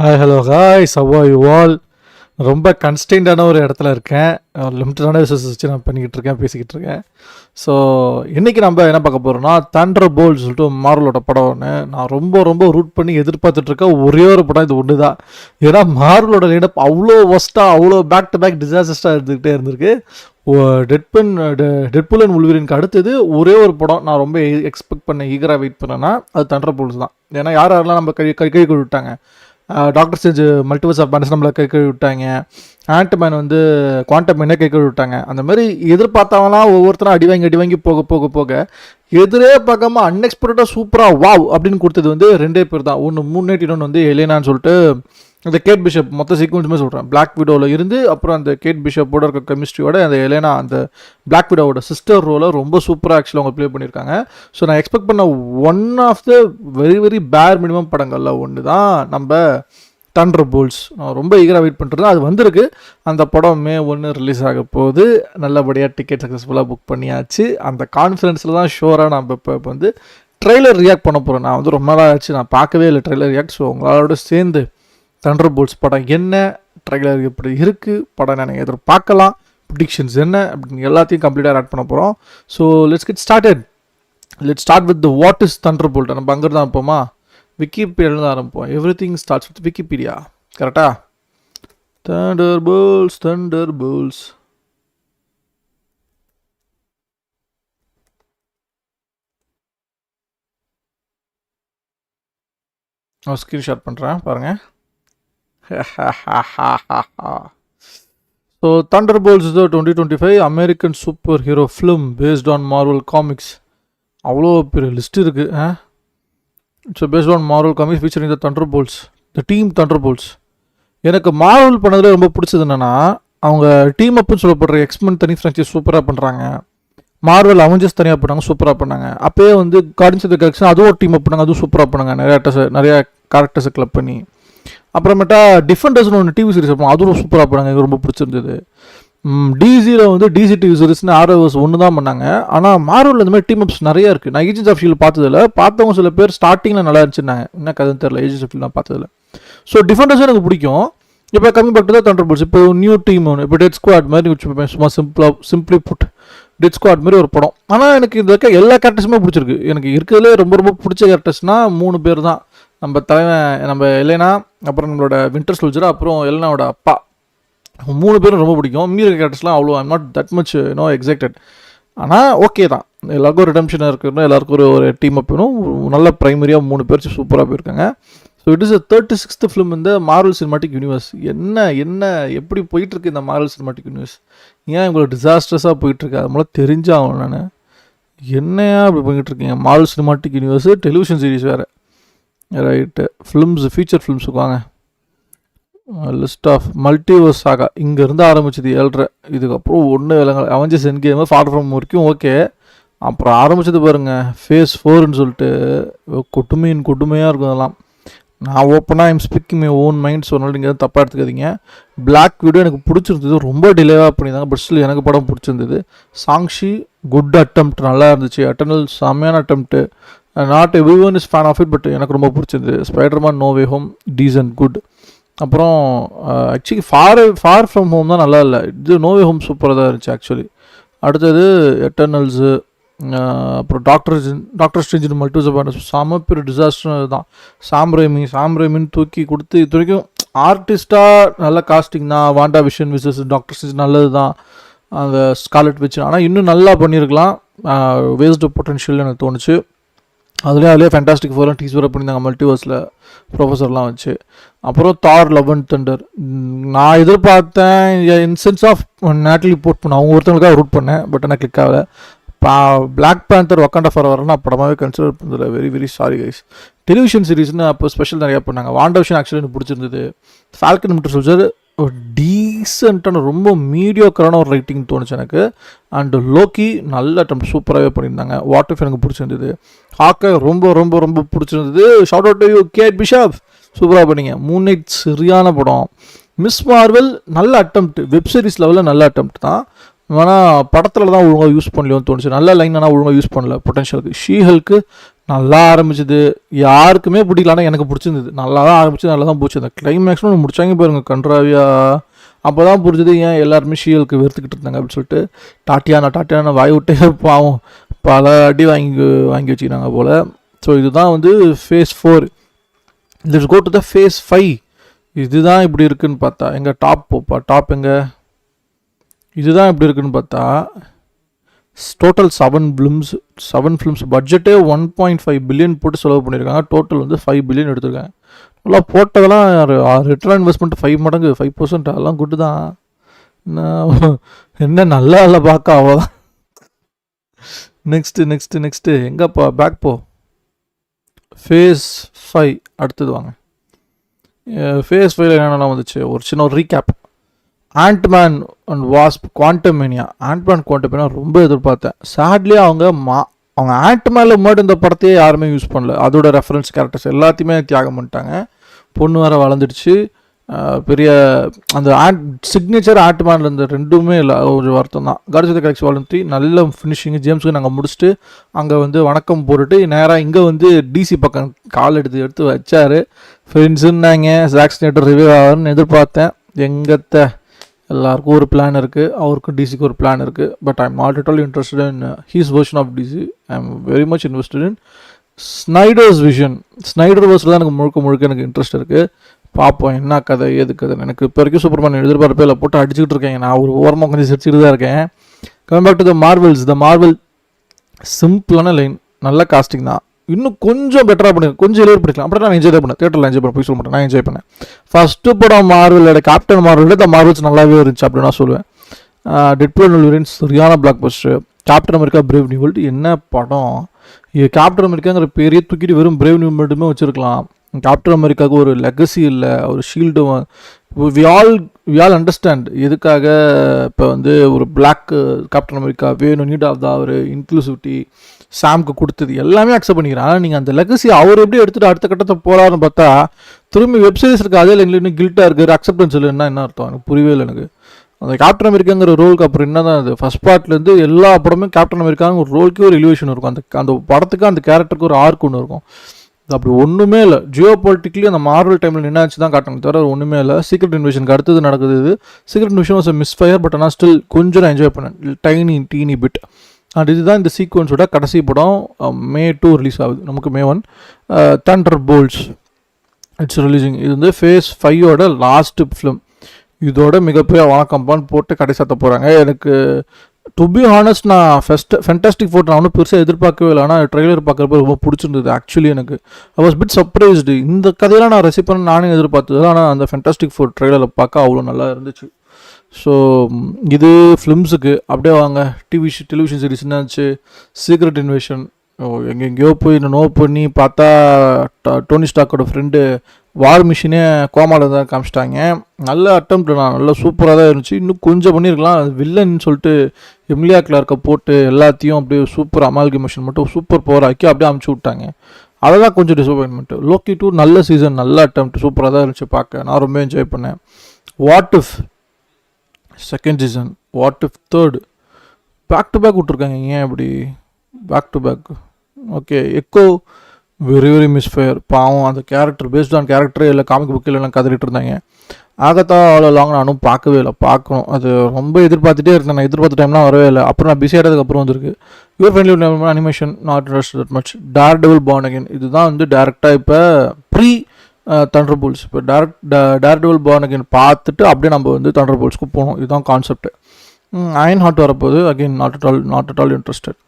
Hi hello hi சவா you all. ரொம்ப கன்ஸ்டெயின்டான ஒரு இடத்துல இருக்கேன். லிமிட்டடான ரிசோர்ஸஸ் வச்சு நான் பேசிக்கிட்டு இருக்கேன். ஸோ இன்றைக்கி நம்ம என்ன பார்க்க போகிறோம்னா, தண்டர்போல்ட்ஸ் சொல்லிட்டு மார்வலோட படம் ஒன்று. நான் ரொம்ப ரொம்ப ரூட் பண்ணி எதிர்பார்த்துட்ருக்கேன். ஒரே ஒரு படம் இது ஒன்று தான். ஏன்னா மார்வலோட லைனப் அவ்வளோ ஒஸ்ட்டாக, அவ்வளோ பேக் டு பேக் டிசாஸ்டர்ஸாக இருந்துக்கிட்டே இருந்திருக்கு. டெட்பூல் அண்ட் உல்வரினுக்கு அடுத்தது ஒரே ஒரு படம் நான் ரொம்ப எக்ஸ்பெக்ட் பண்ண ஈகராக வெயிட் பண்ணேன்னா அது தண்டர்போல்ட்ஸ் தான். ஏன்னா யாரெல்லாம் நம்ம கை விட்டாங்க. Doctor Strange Multiverse of Madness நம்மளை கை விட்டாங்க. ஆண்ட்மேன் வந்து குவாண்டம் மேனே கை விட்டாங்க. அந்த மாதிரி எதிர்பார்த்தவங்களாம் ஒவ்வொருத்தரும் அடி வாங்கி போக எதிரே பார்க்காம அன்எக்ஸ்பெக்டடாக சூப்பராக வாவ் அப்படின்னு கொடுத்தது வந்து ரெண்டே பேர் தான். ஒன்று மூன் இன்னொன்று வந்து எலேனான்னு சொல்லிட்டு அந்த கேட் பிஷப் மொத்த சீக்வன்ஸுமே சொல்கிறேன். பிளாக் விடோவில் இருந்து அப்புறம் அந்த கேட் பிஷப்போட இருக்க கெமிஸ்ட்ரியோட அந்த எலேனா அந்த பிளாக் விடோவோட சிஸ்டர் ரோலை ரொம்ப சூப்பராக ஆக்சுவலாக அவங்க ப்ளே பண்ணியிருக்காங்க. ஸோ நான் எக்ஸ்பெக்ட் பண்ண ஒன் ஆஃப் த வெரி பேர் மினிமம் படங்களில் ஒன்று தான் நம்ம தண்டர்போல்ட்ஸ். நான் ரொம்ப ஈகராக வெயிட் பண்ணுறது. அது வந்திருக்கு. அந்த படம் May 1 ரிலீஸ் ஆக போகுது. நல்லபடியாக டிக்கெட் சக்ஸஸ்ஃபுல்லாக புக் பண்ணியாச்சு. அந்த கான்ஃபரன்ஸில் தான் ஷோராக நம்ம இப்போ வந்து ட்ரெய்லர் ரியாக்ட் பண்ண போகிறோம். நான் வந்து ரொம்ப நாள் ஆச்சு, நான் பார்க்கவே இல்லை ட்ரெய்லர் ரியாக்ட். ஸோ உங்களோட சேர்ந்து தண்டர்போல்ட்ஸ் படம் என்ன, ட்ரெய்லர் எப்படி இருக்குது, படம் நான் எதிர்பார்க்கலாம், ப்ரிடிக்ஷன்ஸ் என்ன அப்படின்னு எல்லாத்தையும் கம்ப்ளீட்டாக ஆட் பண்ண போகிறோம். So let's get started. Let's start with the what is thunderbolt. நம்ம அங்கே தான் இருப்போமா, விக்கிபீடியாவில் தான் ஆரம்பிப்போம். Every thing starts with Wikipedia. கரெக்டா? தண்டர்போல்ட்ஸ் நான் ஸ்க்ரீன்ஷாட் பண்ணுறேன் பாருங்கள். So Thunderbolts is the 2025 American superhero film based on Marvel Comics. அவ்வளோ பெரிய லிஸ்ட் இருக்குது. It's based on Marvel comics featuring the Thunderbolts, the team Thunderbolts. எனக்கு மார்வல் பண்ணதில் ரொம்ப பிடிச்சது என்னென்னா, அவங்க டீம் அப்புன்னு சொல்லப்படுற எக்ஸ்மென் தனி ஃப்ரான்ச்சைஸ் சூப்பராக பண்ணுறாங்க. மார்வல் அவெஞ்சர்ஸ் தனியாக பண்ணாங்க, சூப்பராக பண்ணாங்க. அப்போயே வந்து கார்டியன்ஸ் ஆஃப் தி கேலக்ஸி அதுவும் ஒரு டீம் அப் பண்ணாங்க, அதுவும் சூப்பராக பண்ணாங்க. நிறையா கேரக்டர்ஸை கிளப் பண்ணி. அப்புறமேட்டா டிஃபெண்டர்ஸ்னு ஒன்று டிவி சீரிஸ் வைப்போம், அதுவும் சூப்பராக பண்ணாங்க, எனக்கு ரொம்ப பிடிச்சிருந்தது. டிசியில் வந்து டிசி டிவி சீரிஸ்னு ஆர்ஓஎஸ் ஒன்று தான் பண்ணாங்க. ஆனால் மார்வல் இந்த மாதிரி டீம் அப்ஸ் நிறையா இருக்குது. நான் ஏஜென்ட்ஸ் ஆஃப் ஷீல்ட் பார்த்ததில்ல, பார்த்தவங்க சில பேர் ஸ்டார்டிங்கில் நல்லா இருந்துச்சுன்னாங்க. என்ன கதைன்னு தெரியல, ஏஜென்ட்ஸ் ஆஃப் ஷீல்ட் நான் பார்த்ததில்ல. ஸோ டிஃபெண்டர்ஸும் எனக்கு பிடிக்கும். இப்போ கம்மி பட்டு தான் தண்டர்போல்ட்ஸ். இப்போ நியூ டீம் ஒன்று, இப்போ டெட் ஸ்குவாட் மாதிரி வச்சுப்பேன், சும்மா சிம்பிளி புட் டெட் ஸ்குவாட் மாதிரி ஒரு படம். ஆனால் எனக்கு இந்த எல்லா கேரக்டர்ஸுமே பிடிச்சிருக்கு. எனக்கு இருக்கிறதுலே ரொம்ப ரொம்ப பிடிச்ச கேரக்டர்ஸ்னால் 3 பேர் தான். நம்ம தலைவன் நம்ம எலேனா, அப்புறம் நம்மளோட வின்டர் சோல்ஜர், அப்புறம் எலேனாவோட அப்பா. 3 பேரும் ரொம்ப பிடிக்கும். மீற கேரக்டர்ஸ்லாம் அவ்வளோ I'm not that much excited. ஆனால் ஓகே தான், எல்லாருக்கும் ஒரு ரிடம்ஷனாக இருக்கணும், எல்லாருக்கும் ஒரு டீம் அப் வேணும். நல்ல ப்ரைமரியாக 3 பேர் சூப்பராக போயிருக்காங்க. So it is 36th film இந்த மார்வல் சினிமாட்டிக் யூனிவர்ஸ். என்ன எப்படி போயிட்டுருக்கு இந்த மார்வல் சினிமாட்டிக் யூனிவர்ஸ்? ஏன் இவ்வளோ டிசாஸ்டர்ஸாக போயிட்டுருக்கு? அது மூலம் தெரிஞ்சாகும். நான் என்னையா அப்படி போயிட்டுருக்கீங்க? Marvel cinematic universe television series வேறு, ரைட்டு. ஃபிலிம்ஸ், ஃபீச்சர் ஃபிலிம்ஸுக்கு வாங்க. லிஸ்ட் ஆஃப் மல்டிவர்ஸ் சாகா இங்கேருந்து ஆரம்பிச்சது 7.5. இதுக்கப்புறம் ஒன்று விலங்கல் Avengers endgame far from வரைக்கும் ஓகே. அப்புறம் ஆரம்பிச்சது பாருங்கள் ஃபேஸ் 4ன்னு சொல்லிட்டு கொடுமையாக இருக்கும் அதெல்லாம். நான் ஓப்பனாக I'm speaking my own mind. So அதனால நீங்கள் தப்பாக எடுத்துக்காதீங்க. பிளாக் வீடியோ எனக்கு பிடிச்சிருந்தது, ரொம்ப டிலேவாக பண்ணியிருந்தாங்க, பட் ஸ்டில் எனக்கு படம் பிடிச்சிருந்தது. சாங்ஷி குட் அட்டம்ப்ட், நல்லா இருந்துச்சு. எட்டர்னல் செம்மையான attempt. Not every one is fan of it, but எனக்கு ரொம்ப பிடிச்சிருந்தது. Spiderman No Way Home decent good. அப்புறம் ஆக்சுவலி ஃபார் ஃப்ரம் ஹோம் தான் நல்லா இல்லை, இது நோ வே ஹோம் சூப்பராக தான் இருந்துச்சு ஆக்சுவலி. அடுத்தது எட்டர்னல்ஸு, அப்புறம் Doctor Strange Multiverse of Madness செம பெரிய டிசாஸ்டர் தான். சாம்ரேமின்னு தூக்கி கொடுத்து இது வரைக்கும் ஆர்டிஸ்டாக நல்ல காஸ்டிங் தான். Wanda Vision versus Doctor Strange நல்லது தான், அந்த ஸ்கார்லெட் வச்சு. ஆனால் இன்னும் நல்லா பண்ணியிருக்கலாம், வேஸ்ட் பொட்டன்ஷியல் எனக்கு தோணுச்சு. அதுலேயே ஃபேண்டாஸ்டிக் ஃபோர்லாம் டீஸ் வர பண்ணியிருந்தாங்க மல்டிவர்ஸில் ப்ரொஃபஸர்லாம் வச்சு. அப்புறம் தார் லவ் அண்ட் தண்டர் நான் எதிர்பார்த்தேன். இன்சென்ஸ் ஆஃப் நேட்டலி போட் பண்ண அவங்க ஒருத்தவங்களுக்காக ரூட் பண்ணேன், பட் ஆனால் கிளிக் ஆகலை. பிளாக் பேந்தர் வக்காண்டா ஃபாரெவர் நான் படமாகவே கன்சிடர் பண்ணுறதில்ல. Very very sorry guys. Television சீரிஸ்னு அப்போ ஸ்பெஷல் நிறையா பண்ணாங்க. வாண்டா விஷன் ஆக்சுவலி எனக்கு பிடிச்சிருந்தது. ஃபால்கன் வின்டர் சோல்ஜர் ஒரு டீசெண்டான ரொம்ப மீடியோக்கரான ஒரு ரைட்டிங் தோணுச்சு எனக்கு. அண்டு லோக்கி நல்ல அட்டம் சூப்பராகவே பண்ணியிருந்தாங்க. வாட் இஃப் எனக்கு பிடிச்சிருந்தது. ஹாக்கை ரொம்ப ரொம்ப ரொம்ப பிடிச்சிருந்தது. Shout out to you Kate Bishop, சூப்பராக பண்ணிங்க. மூன் நைட் சரியான படம். மிஸ் மார்வல் நல்ல அட்டம்ப்ட், வெப் சீரிஸ் லெவலில் நல்ல அட்டம்ப்ட் தான். ஆனால் படத்தில் தான் ஒழுங்காக யூஸ் பண்ணலையோன்னு தோணுச்சு. நல்ல லைன் ஆனால் ஒழுங்காக யூஸ் பண்ணல பொட்டன்ஷியலுக்கு. ஷீஹல்க்கு நல்லா ஆரம்பிச்சது, யாருக்குமே பிடிக்கல. ஆனால் எனக்கு பிடிச்சிருந்தது. நல்லா தான் ஆரம்பிச்சு நல்லா தான் போச்சு. அந்த கிளைமேக்ஸ்னு ஒன்று முடிச்சாங்க பாருங்க கன்றாவியா. அப்போ தான் புரிஞ்சது ஏன் எல்லாருமே ஷீயலுக்கு வெறுத்துக்கிட்டு இருந்தாங்க அப்படின்னு சொல்லிட்டு. டாட்டியானா வாய் விட்டே பாவம் பல அடி வாங்கி வச்சுக்கிறாங்க போல். ஸோ இதுதான் வந்து phase 4. Let's go to the phase 5. இதுதான் இப்படி இருக்குன்னு பார்த்தா எங்கள் டாப் எங்கே இதுதான் எப்படி இருக்குன்னு பார்த்தா டோட்டல் 7 ஃபிலிம்ஸ் பட்ஜெட்டே 1.5 பில்லியன் போட்டு செலவு பண்ணியிருக்காங்க. டோட்டல் வந்து 5 பில்லியன் எடுத்திருக்காங்க. நல்லா போட்டதெல்லாம் ரிட்டர்ன் இன்வெஸ்ட்மெண்ட் 5 மடங்கு 5%. அதெல்லாம் குட்டு தான். என்ன நல்லா இல்லை பார்க்க அவ்வளோதான். நெக்ஸ்ட்டு எங்கப்பா பேக் போ. ஃபேஸ் 5 அடுத்தது வாங்க. ஃபேஸ் 5 என்னென்னலாம் வந்துச்சு ஒரு சின்ன recap. Ant man and wasp quantumania. ரொம்ப எதிர்பார்த்தேன். சேட்லி அவங்க ஆண்ட்மேனில் மட்டும் இந்த படத்தையே யாருமே யூஸ் பண்ணல. அதோட ரெஃபரன்ஸ் கேரக்டர்ஸ் எல்லாத்தையுமே தியாகம் பண்ணிட்டாங்க. பொண்ணு வேறு வளர்ந்துடுச்சு. பெரிய அந்த சிக்னேச்சர் ஆண்ட்மேனில் இருந்த ரெண்டுமே இல்லை. ஒரு வருத்தம் தான். Guardians of the Galaxy volume 3 நல்ல ஃபினிஷிங். ஜேம்ஸுக்கு நாங்கள் முடிச்சுட்டு அங்கே வந்து வணக்கம் போட்டுட்டு நேராக இங்கே வந்து டிசி பக்கம் கால் எடுத்து வச்சார். ஃப்ரெண்ட்ஸுன்னாங்க ஜாக் ஸ்னைடர் ரிவ்யூ ஆகும்னு எதிர்பார்த்தேன். எங்கத்த எல்லாருக்கும் ஒரு பிளான் இருக்குது, அவருக்கும் டிசிக்கு ஒரு பிளான் இருக்குது. But I am not at all interested in his version of DC. I am very much interested in Snyder's vision. Snyder வெர்ஸில் தான் எனக்கு முழுக்க எனக்கு இன்ட்ரெஸ்ட் இருக்குது. பார்ப்போம் என்ன கதை ஏது கதை. எனக்கு இப்போ வரைக்கும் சூப்பர்மேன் எதிர்பார்ப்பே இல்லை, போட்டு அடிச்சுக்கிட்டு இருக்கேன். நான் ஒரு ஓரமாக கொஞ்சம் சிரிச்சுட்டு தான் இருக்கேன். Coming back to the Marvel சிம்பிளான லைன், நல்ல காஸ்டிங் தான். இன்னும் கொஞ்சம் பெட்டராக பண்ணி கொஞ்சம் எலிவர் பண்ணிக்கலாம். அப்புறம் நான் என்ஜாய் பண்ணேன். தேட்டரில் என்ஜாய் பண்ண போய் சொல்ல மாட்டேன், நான் என்ஜாய் பண்ணேன். ஃபஸ்ட்டு படம் மார்வலோட கேப்டன் மார்வலோட த மார்வல்ஸ் நல்லாவே இருந்துச்சு அப்படின்னு நான் சொல்லுவேன். டெட்பூல் வில்லன்ஸ் சரியான black Bastar. Captain America brave new world என்ன படம். கேப்டன் அமெரிக்காங்கிற பேரையே தூக்கிட்டு வெறும் பிரேவ் நியூ வேர்ல்டுமே வச்சுருக்கலாம். கேப்டன் அமெரிக்காவுக்கு ஒரு லெகசி இல்லை, ஒரு ஷீல்டு. வி ஆல் அண்டர்ஸ்டாண்ட் எதுக்காக இப்போ வந்து ஒரு பிளாக் கேப்டன் அமெரிக்கா வேணும், நீட் ஆஃப் த ஒரு இன்க்ளூசிவிட்டி சாம்க்கு கொடுத்தது எல்லாமே அக்செப்ட் பண்ணிக்கிறேன். ஆனால் நீங்கள் அந்த லெகசி அவர் எப்படி எடுத்துகிட்டு அடுத்த கட்டத்தை போகிறாருன்னு பார்த்தா திரும்பி வெப்சீரிஸ் இருக்குது. அதே இன்னும் கில்ட்டாக இருக்குது, அக்செப்டன்ஸ் இல்லைன்னா என்ன அர்த்தம் எனக்கு புரியவே இல்லை. எனக்கு அந்த கேப்டன் அமெரிக்காங்கிற ரோலுக்கு அப்புறம் என்ன தான் அது ஃபஸ்ட் பார்ட்லேருந்து எல்லா படமும் கேப்டன் அமெரிக்காங்க ஒரு ரோலுக்கே ஒரு எலிவேஷன் இருக்கும். அந்த படத்துக்கு அந்த கேரக்டருக்கு ஒரு ஆர்க் ஒன்று இருக்கும். அப்படி ஒன்றுமே இல்லை. ஜியோ பொலிட்டிக்கலி அந்த மார்வல் டைமில் நின்னாச்சு தான் காட்டணும் தவிர ஒன்றுமே இல்லை. சீக்ரெட் இன்வேஷனுக்கு அடுத்தது நடக்குது இது. Secret invasion was miss fire. But ஆனால் ஸ்டில் கொஞ்சம் நான் என்ஜாய் பண்ணேன், டீனி பிட். அண்ட் இதுதான் இந்த சீக்வன்ஸோட கடைசி படம். May 2 ரிலீஸ் ஆகுது, நமக்கு May 1. Thunderbolts it's releasing. இது வந்து ஃபேஸ் 5ஓட லாஸ்ட் ஃபிலிம். இதோட மிகப்பெரிய வணக்கம்பான்னு போட்டு கடைசாத்த போகிறாங்க. எனக்கு டு பி ஹானஸ்ட் நான் ஃபென்டாஸ்டிக் ஃபோர் நான் ஒன்றும் பெருசாக எதிர்பார்க்கவே இல்லை. ஆனால் ட்ரெய்லர் பார்க்குறப்ப ரொம்ப பிடிச்சிருந்தது. ஆக்சுவலி எனக்கு ஐ வாஸ் பிட் சர்ப்ரைஸ்டு. இந்த கதையெல்லாம் நான் ரசிப்பேன்னு நானே எதிர்பார்த்தது. ஆனால் அந்த ஃபென்டாஸ்டிக் ஃபோர் ட்ரெய்லரில் பார்க்க அவ்வளோ நல்லா இருந்துச்சு. ஸோ இது ஃபிலிம்ஸுக்கு. அப்படியே வாங்க டெலிவிஷன் சீரிஸ் என்னாச்சு. சீக்ரெட் இன்வேஷன் எங்கெங்கேயோ போய் நோ பண்ணி பார்த்தா டோனி ஸ்டாக்கோட ஃப்ரெண்டு வார் மிஷினே கோமாவில் தான் காமிச்சிட்டாங்க. நல்ல அட்டம்ப்ட் தான், நல்லா சூப்பராக தான் இருந்துச்சு. இன்னும் கொஞ்சம் பண்ணியிருக்கலாம். வில்லன் சொல்லிட்டு எமிலியா கிளார்க்கை போட்டு எல்லாத்தையும் அப்படியே சூப்பர் அமால்கமேஷன் மட்டும் சூப்பர் பவர் ஆக்கி அப்படியே அமுச்சு விட்டாங்க. அதெல்லாம் கொஞ்சம் டிசப்பாயின்மெண்ட்டு. லோக்கி 2 நல்ல சீசன், நல்ல அட்டம்ப்ட், சூப்பராக தான் இருந்துச்சு பார்க்க. நான் ரொம்ப என்ஜாய் பண்ணேன். What if second season, what if third back to back விட்ருக்காங்க. ஏன் இப்படி back to back? Okay, Echo very misfire. பாவம் அந்த கேரக்டர் பேஸ்ட் ஆன் கேரக்டரே இல்லை, காமிக் புக்கில் எல்லாம் கதறிட்டு இருந்தாங்க. ஆகத்தான் அவ்வளோ லாங் நானும் பார்க்கவே இல்லை, பார்க்கணும். அது ரொம்ப எதிர்பார்த்துட்டே இருந்தேன். நான் எதிர்பார்த்த டைம்லாம் வரவே இல்லை. அப்புறம் நான் பிஸி ஆகிட்டதுக்கப்புறம் வந்துருக்கு. Your friendly animation not interested that much. Daredevil born again இதுதான் வந்து டேரெக்டாக இப்போ ப்ரீ தண்டர்போல்ட்ஸ். இப்போ டேர்டெவில் பார்ன் அகெயின் பார்த்துட்டு அப்படியே நம்ம வந்து தண்டர்போல்ட்ஸ்க்கு போகணும். இதுதான் கான்செப்ட். அயன் ஹார்ட் வரப்போகுது. Again not at all interested.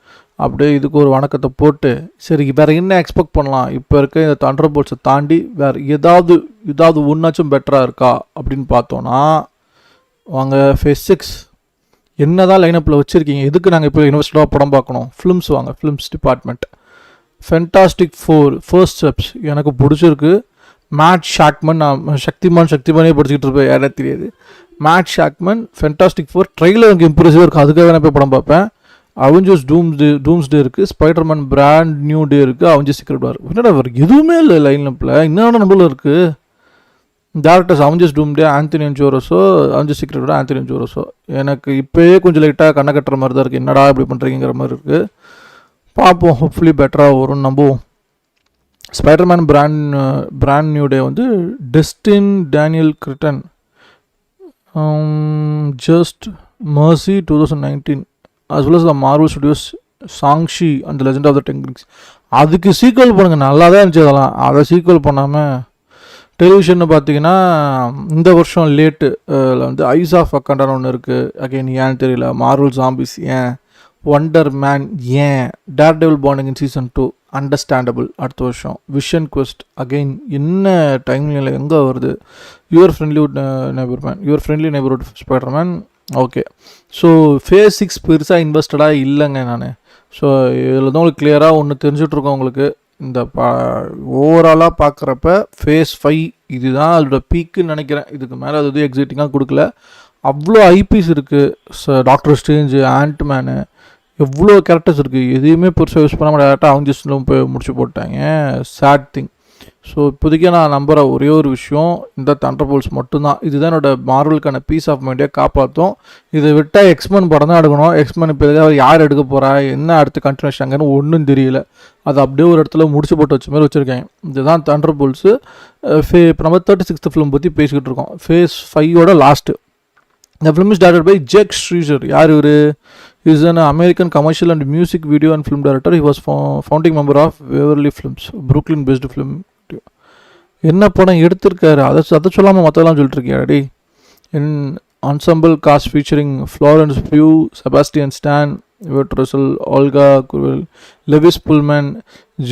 அப்படியே இதுக்கு ஒரு வணக்கத்தை போட்டு சரி வேறு என்ன எக்ஸ்பெக்ட் பண்ணலாம், இப்போ இருக்க இந்த தண்டர்போல்ட்ஸை தாண்டி வேறு ஏதாவது ஒன்றாச்சும் பெட்டராக இருக்கா அப்படின்னு பார்த்தோன்னா வாங்க ஃபேஸ் 6 என்ன தான் லைனப்பில் வச்சுருக்கீங்க, எதுக்கு நாங்கள் இப்போ இன்வெஸ்டடாக படம் பார்க்கணும். ஃபிலிம்ஸ் வாங்க, films department. Fantastic 4 first steps எனக்கு பிடிச்சிருக்கு. மேட் ஷாக்மன், நான் சக்திமானே படிச்சுக்கிட்டு இருப்பேன், யாரே தெரியாது. மேட் ஷாக்மன் ஃபென்டாஸ்டிக் 4 ட்ரெயிலர் எனக்கு இம்ப்ரெசிவாக இருக்குது, அதுக்காக நான் போய் படம் பார்ப்பேன். அவெஞ்சர்ஸ் டூம்ஸ்டே இருக்குது, ஸ்பைடர்மேன் பிராண்ட் நியூ டே இருக்குது, அவெஞ்சர்ஸ் சீக்ரெட் வார். என்னடா எதுவுமே இல்லை லைனப்பில். இன்னொன்று நம்மள இருக்குது. Directors Avengers doomsday Anthony Joe Russo, Avengers secret wars Anthony Joe Russo. எனக்கு இப்போயே கொஞ்சம் லைட்டாக கண்ணை கட்டுற மாதிரி தான் இருக்குது. என்னடா இப்படி பண்ணுறீங்கிற மாதிரி இருக்குது. பார்ப்போம், ஹோப்ஃபுல்லி பெட்டராக வரும்னு நம்புவோம். ஸ்பைடர்மேன் பிராண்ட் நியூ டே வந்து Destin Daniel Cretton, just mercy 2019, as well as the Marvel Studios Shang Chi and legend of the ten rings. அதுக்கு சீக்வல் பண்ணுங்க, நல்லா தான் இருந்துச்சு அதெல்லாம். அதை சீக்வல் பண்ணாமல் டெலிவிஷன் பார்த்தீங்கன்னா இந்த வருஷம் லேட்டு வந்து ஐஸ் ஆஃப் அக்கண்டான ஒன்று இருக்குது. அகைன் ஏன்னு தெரியல. மார்வல் ஜாம்பிஸ் ஏன், ஒண்டர் மேன் ஏன், Daredevil pending in season 2 understandable. அடுத்த வருஷம் விஷன் குவெஸ்ட் அகெயின் என்ன டைம்ல எங்கே வருது. Your friendly neighbourhood Spiderman. Okay, so phase 6 பெருசாக இன்வெஸ்டடாக இல்லைங்க நான். ஸோ இதில் தான் உங்களுக்கு கிளியராக ஒன்று தெரிஞ்சிட்ருக்கோம் உங்களுக்கு. இந்த ஓவராலாக பார்க்குறப்ப ஃபேஸ் 5 இதுதான் அதோட பீக்குன்னு நினைக்கிறேன். இதுக்கு மேலே அது எதுவும் எக்ஸைட்டிங்காக கொடுக்கல. அவ்வளோ ஐபிஸ் இருக்குது. டாக்டர் ஸ்ட்ரேஞ்சு, ஆண்ட்மேனு, எவ்வளோ கேரக்டர்ஸ் இருக்குது. எதையுமே பெருசாக யூஸ் பண்ணாமல் டேரெக்டாக அவஞ்சஸ்லும் போய் முடிச்சு போட்டாங்க. Sad thing. ஸோ இப்போதைக்கு நான் நம்புகிற ஒரே ஒரு விஷயம் இந்த தண்டர்போல்ட்ஸ் மட்டும்தான். இதுதான் என்னோட மார்வலுக்கான பீஸ் ஆஃப் மைண்டே காப்பாற்றும். இதை விட்டால் எக்ஸ்மென் படம் தான் எடுக்கணும். எக்ஸ்மென் இப்போ எதாவது யார் எடுக்க போகிறா, என்ன அடுத்து கண்டினியூஷன் ஒன்றும் தெரியல. அது அப்படியே ஒரு இடத்துல முடிச்சு போட்டு வச்ச மாதிரி வச்சுருக்காங்க. இதுதான் தண்டர்போல்ட்ஸு. இப்போ நம்ம 36th ஃபிலிம் பற்றி பேசிக்கிட்டு இருக்கோம். ஃபேஸ் 5ஓட last. The film is directed by Jack Schreier. யார் இவர்? Is an American commercial and music video and film director. He was founding member of Waverly Films, Brooklyn based film. என்ன படம் எடுத்திருக்காரு அதை சொல்லாமல் மற்றெல்லாம் சொல்லிட்டு இருக்கியாடி. இன் ensemble cast featuring Florence Pugh, Sebastian Stan, Yvette Russell, Olga Kuryl, Lewis Pullman,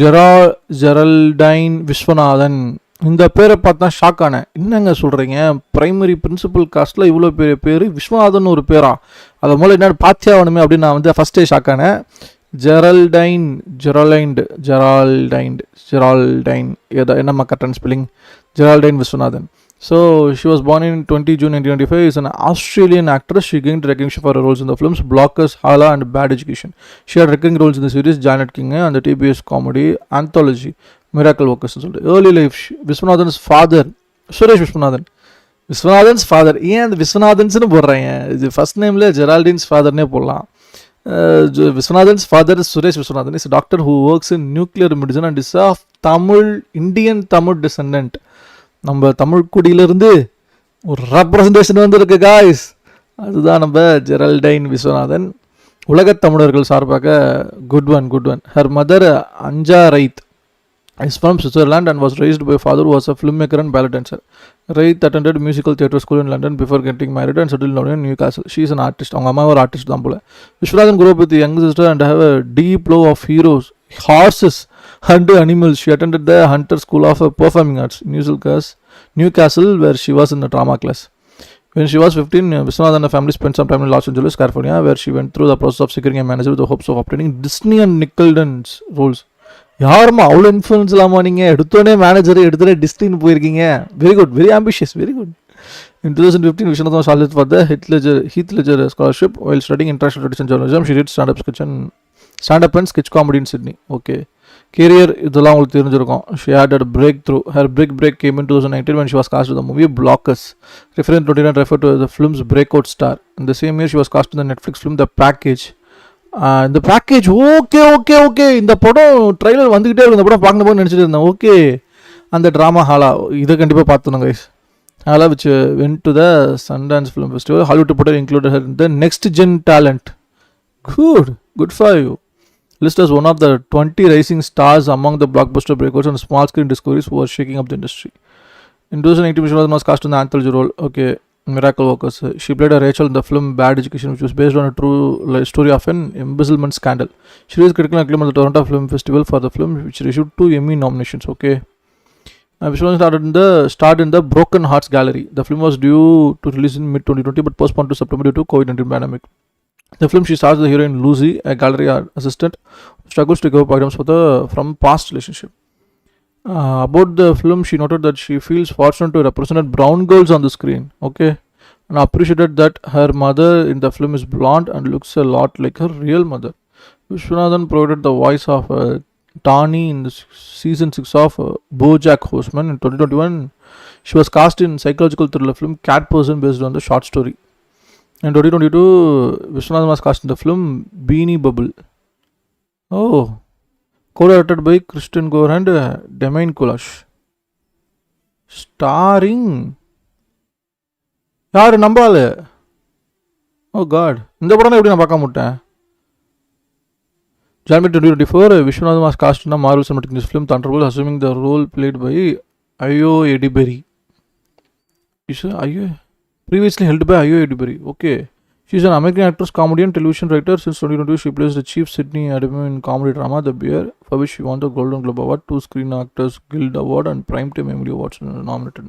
Geraldine Viswanathan. இந்த பேரை பார்த்தா ஷாக் ஆனேன். என்னங்க சொல்கிறீங்க, ப்ரைமரி பிரின்சிபல் காஸ்ட்டில் இவ்வளோ பெரிய பேர், விஸ்வநாதன் ஒரு பேரா, அதை மூலம் என்ன பாத்தியா ஆகணுமே அப்படின்னு நான் வந்து ஃபஸ்ட்டே ஷாக் ஆனேன். ஜெரல்டைன் என்னம்மா கரெக்டான spelling, Geraldine Viswanathan. So she was born in 20 June 1995. Is an Australian actress. She gained recognition for her roles in the films Blockers, Hala and Bad Education. She had recurring roles in the series Janet King and the TBS comedy anthology Miracle Workers. Early life, Viswanathan's father, Suresh Viswanathan. Viswanathan's father. ஏன் அந்த விஸ்வநாதன்ஸ்னு போடுறாங்க? இது first நேமில் ஜெரால்டின்ஸ் ஃபாதர்னே போடலாம். Viswanathan's father is Suresh Viswanathan. Is a doctor who works in nuclear medicine and is of Indian Tamil descendant. நம்ம தமிழ் குடியிலிருந்து ஒரு representation வந்துருக்கு guys. அதுதான் நம்ம ஜெரல்டைன் விஸ்வநாதன். உலகத் தமிழர்கள் சார்பாக good one. Her mother Anja Raith is from Switzerland and was raised by a father who was a filmmaker and ballet dancer. Wright attended musical theatre school in London before getting married and settled down in Newcastle. She is an artist. அவங்க அம்மா ஒரு artist தான் போல. Viswanathan grew up with a young sister and have a deep love of heroes, horses and animals. She attended the Hunter School of Performing Arts, Newcastle, where she was in a drama class. When she was 15, Viswanathan and her family spent some time in Los Angeles, California, where she went through the process of securing a manager with the hopes of obtaining Disney and Nickelodeon's roles. யாருமா அவ்வளோ influence இல்லாமல் நீங்கள் எடுத்தோடனே manager எடுத்தோடனே டிஸ்ட்ரின்னு போயிருக்கீங்க. Very good, very ambitious, very good. In 2015, Viswanathan was selected for the Heath Ledger Scholarship. While studying international tradition journalism, she did stand-up and sketch comedy in Sydney. Okay. Career, இதெல்லாம் உங்களுக்கு தெரிஞ்சிருக்கும். She had a breakthrough. Her big break came in 2019 when she was cast in the movie Blockers. Reference 29 referred to the film's breakout star. In the same year, she was cast in the Netflix film The Package. இந்த package okay இந்த படம் trailer வந்துக்கிட்டே இருக்கும். இந்த படம் பார்க்கணும் நினச்சிட்டு இருந்தேன். ஓகே, அந்த ட்ராமா ஹாலா இதை கண்டிப்பாக பார்த்துணும் guys. Hala which went to the Sundance film festival. Hollywood reporter included her the next gen talent. Good for you. List as one of the 20 rising stars among the blockbuster breakouts and small screen discoveries who are shaking up the industry. In 2018, Viswanathan was cast in the anthology role, Miracle Workers. She played a Rachel in the film Bad Education, which was based on a true story of an embezzlement scandal. She received critical acclaim at the Toronto Film Festival for the film, which received 2 Emmy nominations. Viswanathan starred in the Broken Hearts Gallery. The film was due to release in mid-2020 but postponed to September due to COVID-19 pandemic. The film, she stars the heroine Lucy, a gallery assistant who struggles to give up items from past relationship. About the film, she noted that she feels fortunate to represent brown girls on the screen, and appreciated that her mother in the film is blonde and looks a lot like her real mother. Viswanathan provided the voice of Tani in the season 6 of BoJack Horseman. In 2021, she was cast in psychological thriller film Cat Person based on the short story. In 2022, Viswanathan was cast in the film Beanie Bubble. co-directed by Kristen Gore and Demain Kulash. Starring யாரு நம்பாளு? ஓ God, இந்த படம் எப்படி நான் பார்க்க மாட்டேன்? January 2024, Vishwanathan was cast in a Marvel Cinematic Universe film Thunderbolts, assuming the role played by Ayo Edebiri. Is Ayo previously held by Ayo Edebiri? Okay. She is an American actress, comedian, television writer. Since 2022, she plays the chief Sydney Adams in comedy drama The Bear, for which she won the Golden Globe Award, 2 Screen Actors Guild Award, and Primetime Emmy Awards nominated.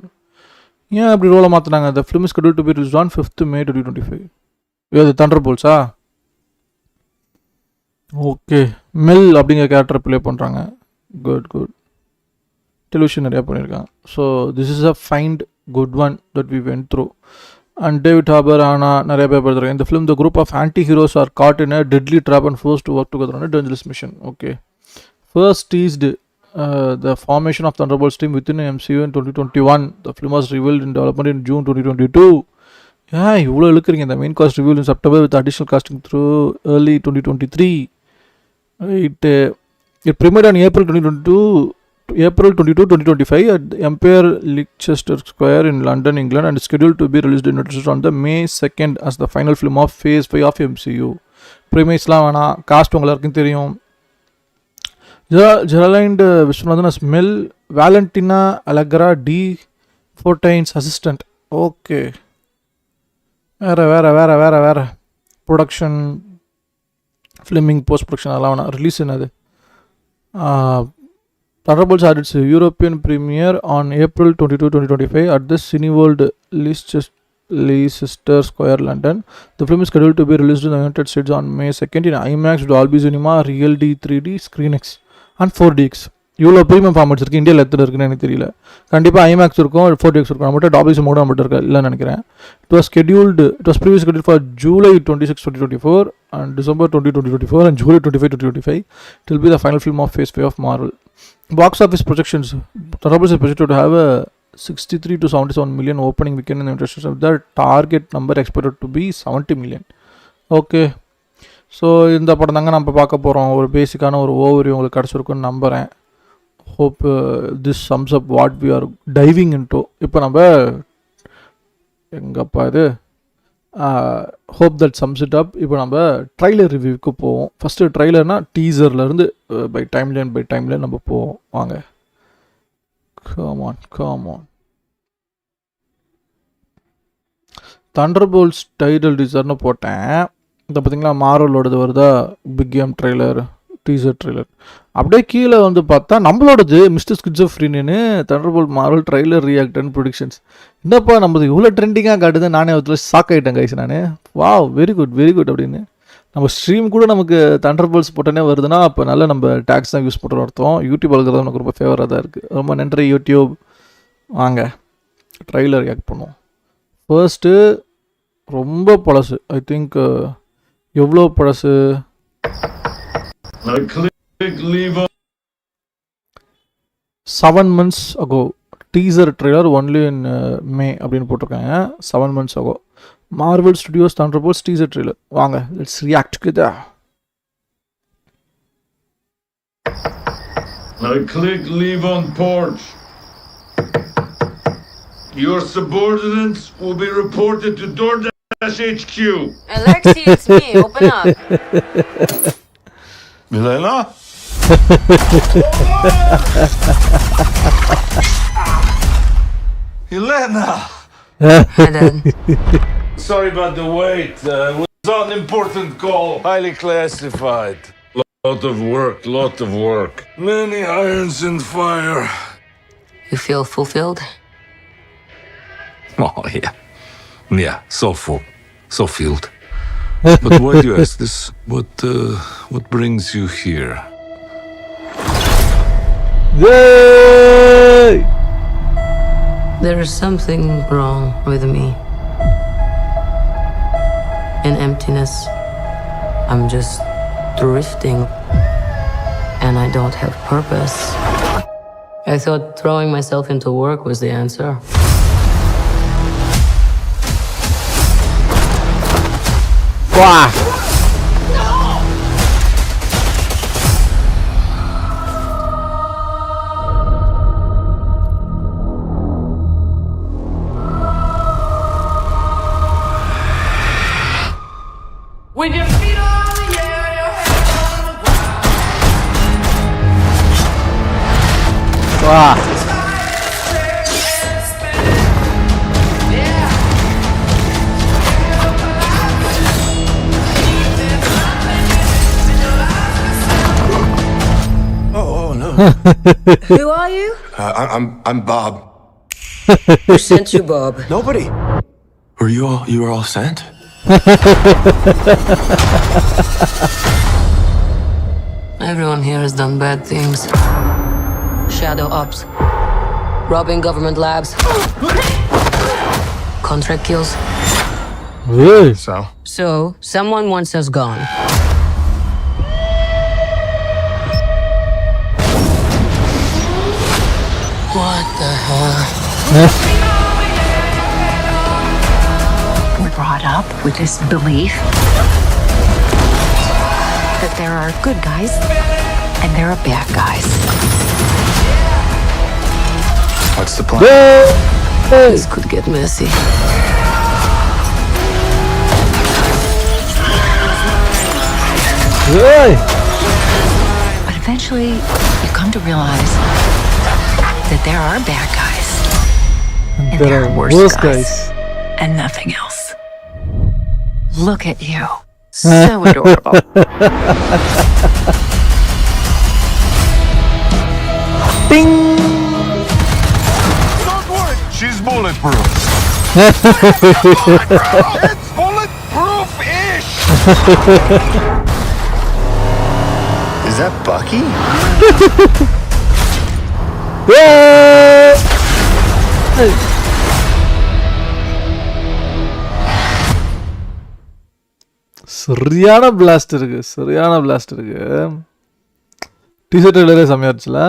Yeah, அப்படி ரோலை மாற்றினாங்க. The film is scheduled to be released on 5th May 2025. Yeah, the Thunderbolts, okay. Mel அப்படிங்கிற character play பண்ணுறாங்க. Good. Television நிறையா பண்ணியிருக்காங்க. So this is a find good one that we went through. And David Harbour நிறைய பேர் பார்த்துருக்காங்க. இந்த film the group of anti heroes are caught in a deadly trap and forced to work together on a dangerous mission. Okay. First teased the formation of Thunderbolts team within MCU in 2021. The film was revealed in development in June 2022. இவ்வளோ இழுக்கிறீங்க. The main cast revealed in September with additional casting through early 2023. It premiered on April 22, 2025 at Empire Leicester Square in London, England, and is scheduled to be released in United on the May 2nd as the final film of Phase 5 of MCU. Premise-லாம் வேணாம், cost எல்லாருக்கும் தெரியும். Geraldine Vishwanathan as Mel, Valentina Allegra D. Fortine's assistant. Okay. வேற production, filming, post production அதெல்லாம் வேணாம். Release என்னது? Thunderbolts had its European premiere on April 22, 2025 at the Cineworld Leicester Square, London. The film is scheduled to be released in the United States on May 2nd in IMAX, Dolby Cinema, Real D 3D, ScreenX and 4DX. இவ்வளோ premium formats இருக்குது. இந்தியாவில் எத்தனை இருக்குன்னு எனக்கு தெரியல. கண்டிப்பாக IMAX இருக்கும், 4DX இருக்கும். நம்மகிட்ட டால்பி சினிமா கூட நம்மகிட்ட இருக்கா இல்லைன்னு நினைக்கிறேன். It was previously scheduled for July 26, 2024 and December 20, 2024 and July 25, 2025. It will be the final film of Phase 5 of Marvel. Box office projections. Thunderbolts is projected to have a 63 to 77 million opening weekend in the United States. The target number expected to be 70 million. Okay. So இந்த படம் தாங்க நம்ம பார்க்க போகிறோம். ஒரு பேசிக்கான ஒரு overview உங்களுக்கு கிடச்சிருக்குன்னு நம்புகிறேன். Hope this sums up what we are diving into. இப்போ நம்ம எங்கப்பா இது hope that sums it up. இப்போ நம்ம ட்ரைலர் ரிவ்யூவுக்கு போவோம். ஃபஸ்ட்டு ட்ரைலர்னால் டீசர்லேருந்து பை டைம்லைன் நம்ம போவோம். வாங்க. Come on. Thunderbolts டைட்டில் டீசர்னு போட்டேன். இந்த பார்த்தீங்களா மார்வலோடது வருதா, big game trailer, teaser trailer. அப்படியே கீழே வந்து பார்த்தா நம்மளோடது mister schizophrenian Thunderbolt Marvel trailer react and productions. என்னப்பா நம்மது இவ்வளோ ட்ரெண்டிங்காக காட்டுது. நானே அதில் ஷாக் ஆகிட்டேன் கைஸ். நான் வாவ் வெரி குட் அப்படின்னு. நம்ம ஸ்ட்ரீம் கூட நமக்கு Thunderbolts போட்டோன்னே வருதுன்னா அப்போ நல்லா நம்ம டேக்ஸ் தான் யூஸ் பண்ணுற அர்த்தம். யூடியூப் அல்கிறது நமக்கு ரொம்ப ஃபேவராக தான் இருக்குது. ரொம்ப நன்றி யூடியூப். வாங்க ட்ரெய்லர் ரியாக்ட் பண்ணுவோம். ஃபர்ஸ்ட்டு ரொம்ப பழசு. ஐ திங்க் எவ்வளோ பழசு? 7 months ago. Teaser trailer only in May அப்படின்னு போட்டிருக்காங்க. 7 months ago. Marvel Studios Thunderbolts teaser trailer. வாங்க let's react together. I click leave on porch. Your subordinates will be reported to DoorDash HQ. Alexi, it's me. Open up. Milena? Helena! Hi, Dad. Sorry about the wait. It was an important call. Highly classified. Lot of work. Many irons in fire. You feel fulfilled? Oh, yeah. Yeah, so full. So filled. But why do you ask this? What brings you here? Yay! There is something wrong with me. An emptiness. I'm just drifting. And I don't have purpose. I thought throwing myself into work was the answer. Wow. When your feet are on the air, your head on the ground. Wow. Oh no. Who are you? I'm Bob. Who sent you, Bob? Nobody. You were all sent? Everyone here has done bad things. Shadow ops. Robbing government labs. Contract kills. Hey. So Someone wants us gone. What the hell? We're brought up with this belief that there are good guys and there are bad guys. what's the plan? This could get messy. Hey. But eventually, you come to realize that there are bad guys and there are worse guys and nothing else. Look at you. So adorable. Ding. Don't worry, she's bulletproof. It's bulletproof-ish. Is that Bucky? Hey. சரியான blast இருக்கு t-shirt ட்ரெய்லரே செம்மையா இருந்துச்சுல.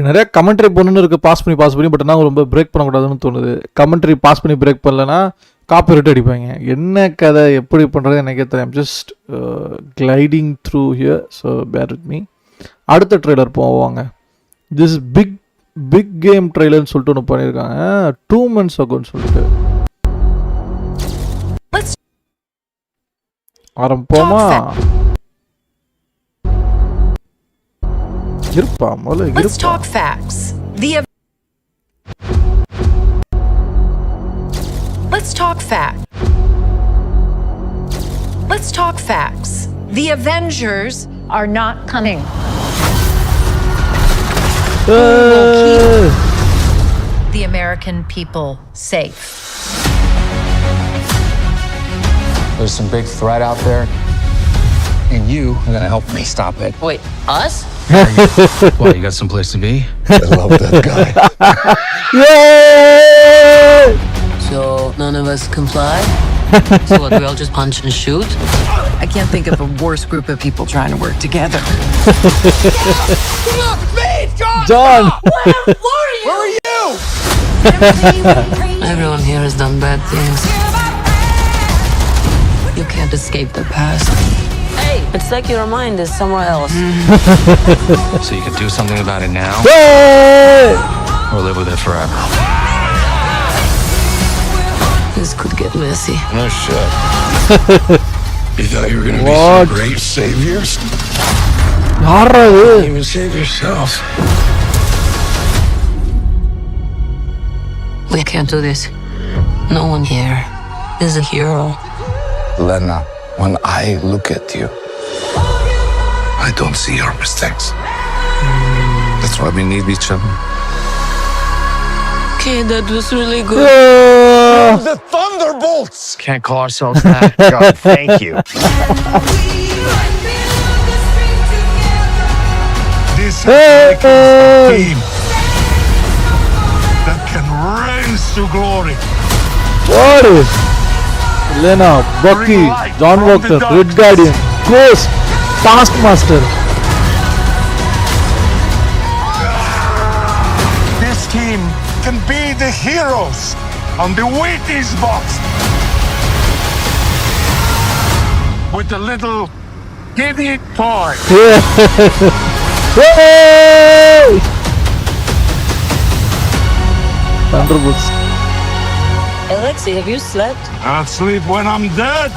நிறைய commentary போடணும்னு இருக்கு, pass பண்ணி but நான் ரொம்ப பிரேக் பண்ணக்கூடாதுன்னு தோணுது. கமெண்ட்ரி பாஸ் பண்ணி பிரேக் பண்ணலன்னா காப்பிரைட் அடிப்பாங்க. என்ன கதை எப்படி பண்ணுறது எனக்கே தெரியும். Just gliding through here, so bear with me. அடுத்த ட்ரெய்லர் போவாங்க. திஸ் பிக் கேம் ட்ரெய்லர்னு சொல்லிட்டு ஒன்று பண்ணியிருக்காங்க 2 months agoன்னு சொல்லிட்டு. ஆரம்பிப்போமா? இருப்பா முதல்ல Let's இருப்பா. talk facts. Let's talk facts. The Avengers are not coming. Hey. The American people safe. There's some big threat out there, and you are gonna help me stop it. Wait, us? Well, you got someplace to be? I love that guy. Yay! So none of us comply? So what, we all just punch and shoot? I can't think of a worse group of people trying to work together. John. Where are you? Everyone here has done bad things. You can't escape the past. Hey, it's like your mind is somewhere else. So you could do something about it now, Hey! or live with it forever. This could get messy. No shit. You thought you were gonna be What? some great saviors? யாரா இது? Even save yourself. We can't do this. No one here is a hero. Lena, when I look at you, I don't see your mistakes. that's why we need each other. Okay, that was really good. Yeah. The Thunderbolts! Can't call ourselves that. God, thank you. This Hey! team that can rise to glory. What is? Lena, Bucky, John Walker, Red Guardian, Ghost, Taskmaster. This team can be the heroes on the Wheaties box with a little giddy toy. Hey! Thunderbolts. I like Lexi, have you slept? I'll sleep when I'm dead.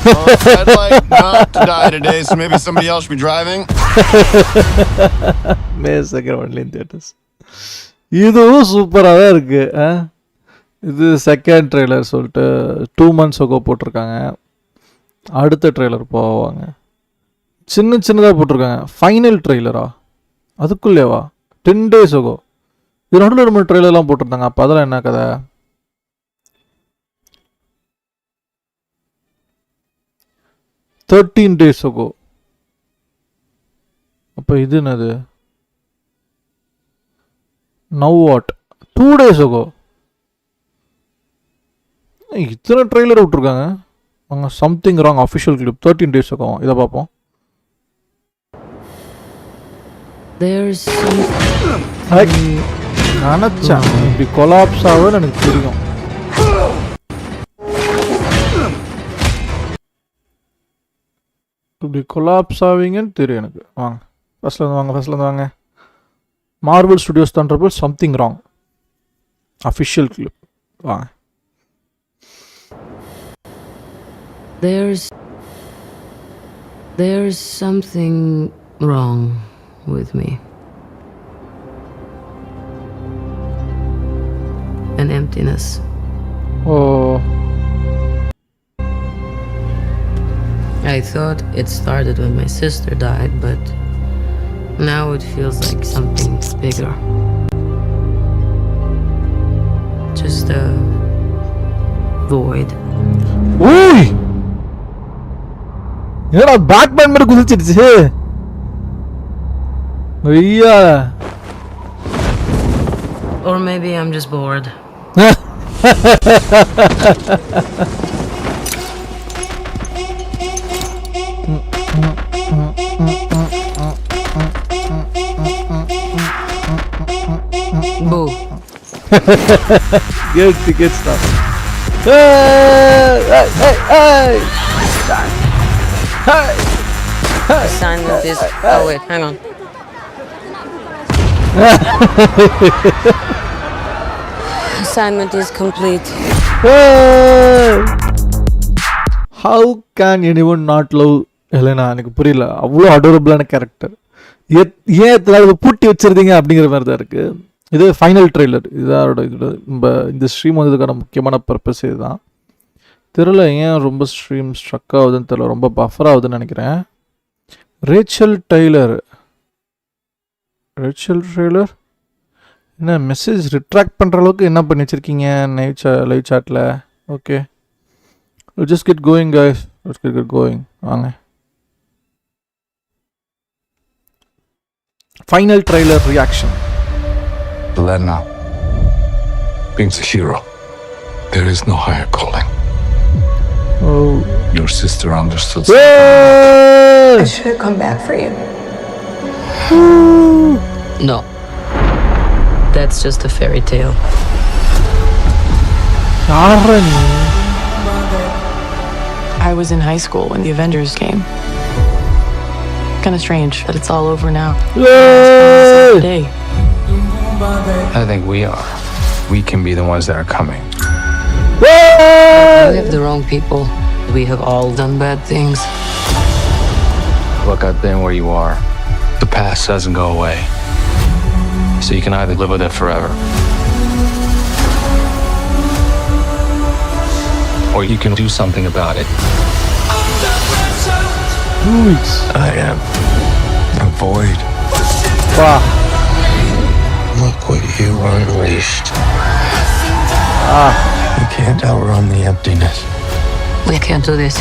I'd like not to die today, so maybe somebody else should be driving. May 2nd only in theaters. இதுவும் சூப்பராக தான் இருக்கு. இது second trailer சொல்லிட்டு 2 months ago போட்டிருக்காங்க. அடுத்த trailer போவாங்க. சின்னதாக போட்டிருக்காங்க. ஃபைனல் ட்ரெய்லரா அதுக்குள்ளேவா 10 days ago. இது நடுவில் நம்ம ட்ரெய்லர்லாம் போட்டிருந்தாங்க. அப்போ அதெல்லாம் என்ன கதை? 13 days ago. அப்போ இது என்னது? Now what? 2 days ago. இத்தனை ட்ரெய்லர் விட்டுருக்காங்க. அவங்க something wrong official clip 13 days ago. இதை பார்ப்போம். There's நினச்சேன் இப்படி கொலாப்ஸ் ஆகுதுன்னு எனக்கு தெரியும். இப்படி கொலாப்ஸ் ஆவீங்கன்னு தெரியும் எனக்கு. வாங்க ஃபர்ஸ்ட்லேருந்து வாங்க. Marvel studios Thunderbolts something wrong official clip. வாங்க. There's something wrong with me. An emptiness. Oh. I thought it started when my sister died, but now it feels like something bigger. Just a void. ஓய் என்னடா Batman மாதிரி குதிச்சிடுச்சு. ஐயா. Or maybe I'm just bored. Boo. Good stuff. Hey. Assignment is. Oh wait, hang on. Assignment is complete. How can anyone not love Helena? எனக்கு புரியல. அவ்வளோ அடோரபிளான character. ஏன் இத்தனை பூட்டி வச்சிருந்தீங்க அப்படிங்கிற மாதிரி தான் இருக்குது. இது ஃபைனல் ட்ரெய்லர். இதோட நம்ம இந்த ஸ்ட்ரீம் வந்ததுக்கான முக்கியமான பர்பஸ் இதுதான். தெரியல ஏன் ரொம்ப ஸ்ட்ரீம் ஸ்ட்ரக் ஆகுதுன்னு தெரியல. ரொம்ப பஃபர் ஆகுதுன்னு நினைக்கிறேன். ரேச்சல் ட்ரெய்லர் என்ன மெசேஜ் ரிட்ராக்ட் பண்ணுற அளவுக்கு என்ன பண்ணி வச்சுருக்கீங்க லைவ் சாட்டில்? Okay, just get going guys. Let's get going. வாங்க. Final trailer reaction. Elena, Being a hero, there is no higher calling. Oh. Your sister understood. Hey! I should have come back for you. No. That's just a fairy tale. I was in high school when the Avengers came. Kind of strange that it's all over now. Yay! Day. I think we are. We can be the ones that are coming. We have the wrong people. We have all done bad things. Look, I've been where you are. The past doesn't go away. So you can either live with it forever, or you can do something about it. 2 weeks. I am a void. Wow. Look what you unleashed. Ah. You can't outrun the emptiness. We can't do this.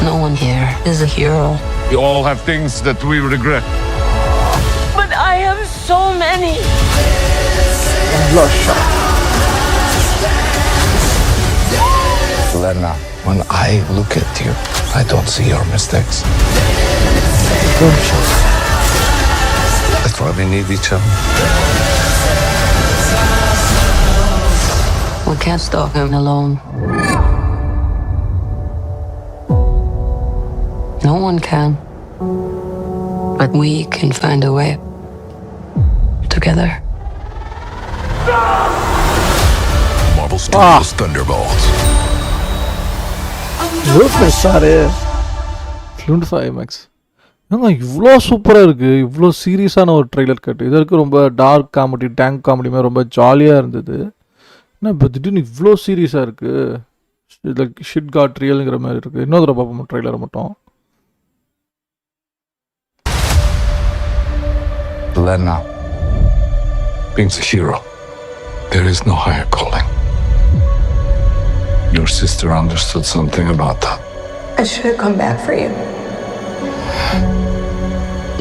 No one here is a hero. We all have things that we regret. But I have so many. Elena, when I look at you, I don't see your mistakes. That's why we need each other. We can't stop him alone. No one can. But we can find a way. Together. Studios Thunderbolts. சாரு ஃப்ளூண்ட் 5max ஏங்க இவ்வளோ சூப்பராக இருக்குது, இவ்வளோ சீரியஸான ஒரு trailer கட்டு. இது வரைக்கும் ரொம்ப டார்க் காமெடி, டேங்க் காமெடி மாதிரி ரொம்ப ஜாலியாக இருந்தது. என்ன இப்போ திடீர்னு இவ்வளோ சீரியஸாக இருக்குது, இதில் ஷிட் காட் ரியலுங்கிற மாதிரி இருக்குது. இன்னொரு தடவை பார்ப்போம் ட்ரெய்லரை மட்டும். Lena, Being a hero, there is no higher calling. Your sister understood something about that. I should have come back for you.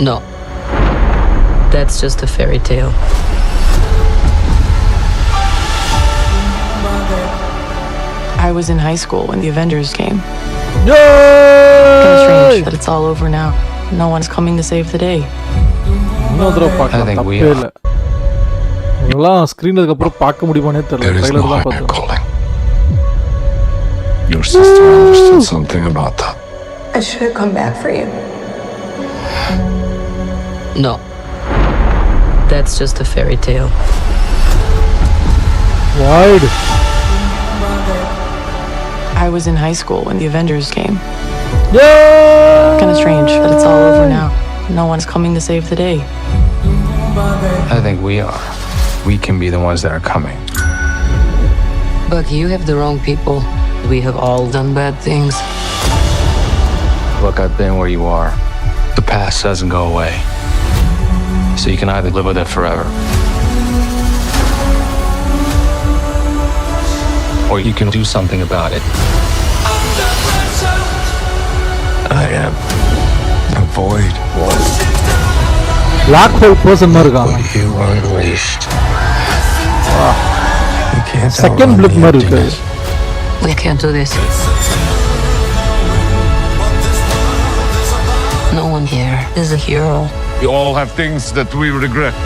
No. That's just a fairy tale. I was in high school when the Avengers came. Yay! Kind of strange that it's all over now. No one's coming to save the day. இன்னொரு தடவை I பார்க்கலாம், think we தப்பே are. இல்லை. இதெல்லாம் ஸ்க்ரீனுக்கு அப்புறம் பார்க்க முடியுமானே தெரியல. There is no trailer தான் higher பார்த்தோம். calling. Your sister understood something about that. I should have come back for you. No. That's just a fairy tale. Wide. I was in high school when the Avengers came. Yay! Kind of strange that it's all over now. No one's coming to save the day. I think we are. We can be the ones that are coming. But you have the wrong people. We have all done bad things. Look, I've been where you are. The past doesn't go away. So you can either live with it forever, or you can do something about it. I am a void. Black hole person மாதிரி இருக்கான். But you unleashed. You can't Second outrun blip the மாதிரி இருக்கு. emptiness. We can't do this. No one here is a hero. We all have things that we regret.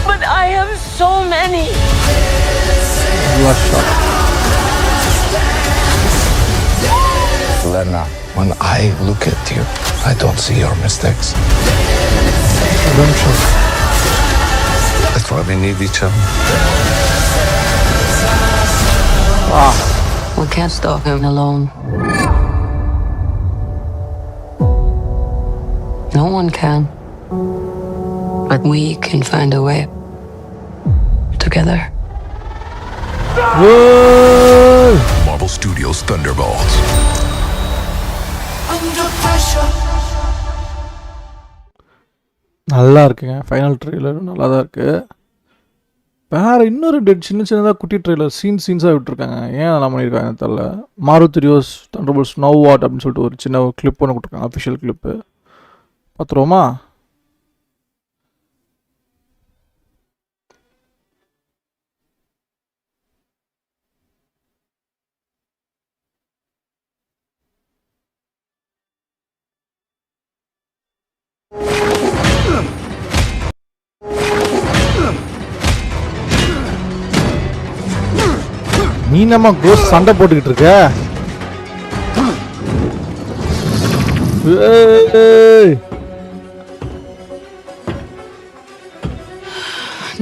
But I have so many. Last shot. Lena, when I look at you, I don't see your mistakes. Redemption. That's why we need each other. We can't stop him alone. No one can. But we can find a way. Together. Whoa! Marvel Studios Thunderbolts. நல்லா இருக்குங்க. Final trailer நல்லா தான் இருக்குது. வேறு இன்னொரு சின்ன சின்னதாக குட்டி ட்ரெய்லர் சீன்ஸாக விட்டுருக்காங்க. ஏன் அதெல்லாம் பண்ணியிருக்காங்க தெரில. Maruti studios Thunderbolts now what அப்படின்னு சொல்லிட்டு ஒரு சின்ன கிளிப் ஒன்று கொடுத்துருக்காங்க, அஃபிஷியல் கிளிப்பு. பார்த்துருவோமா? நீ நம்ம கோஸ் சண்டை போட்டுக்கிட்டு இருக்க. ஏய்!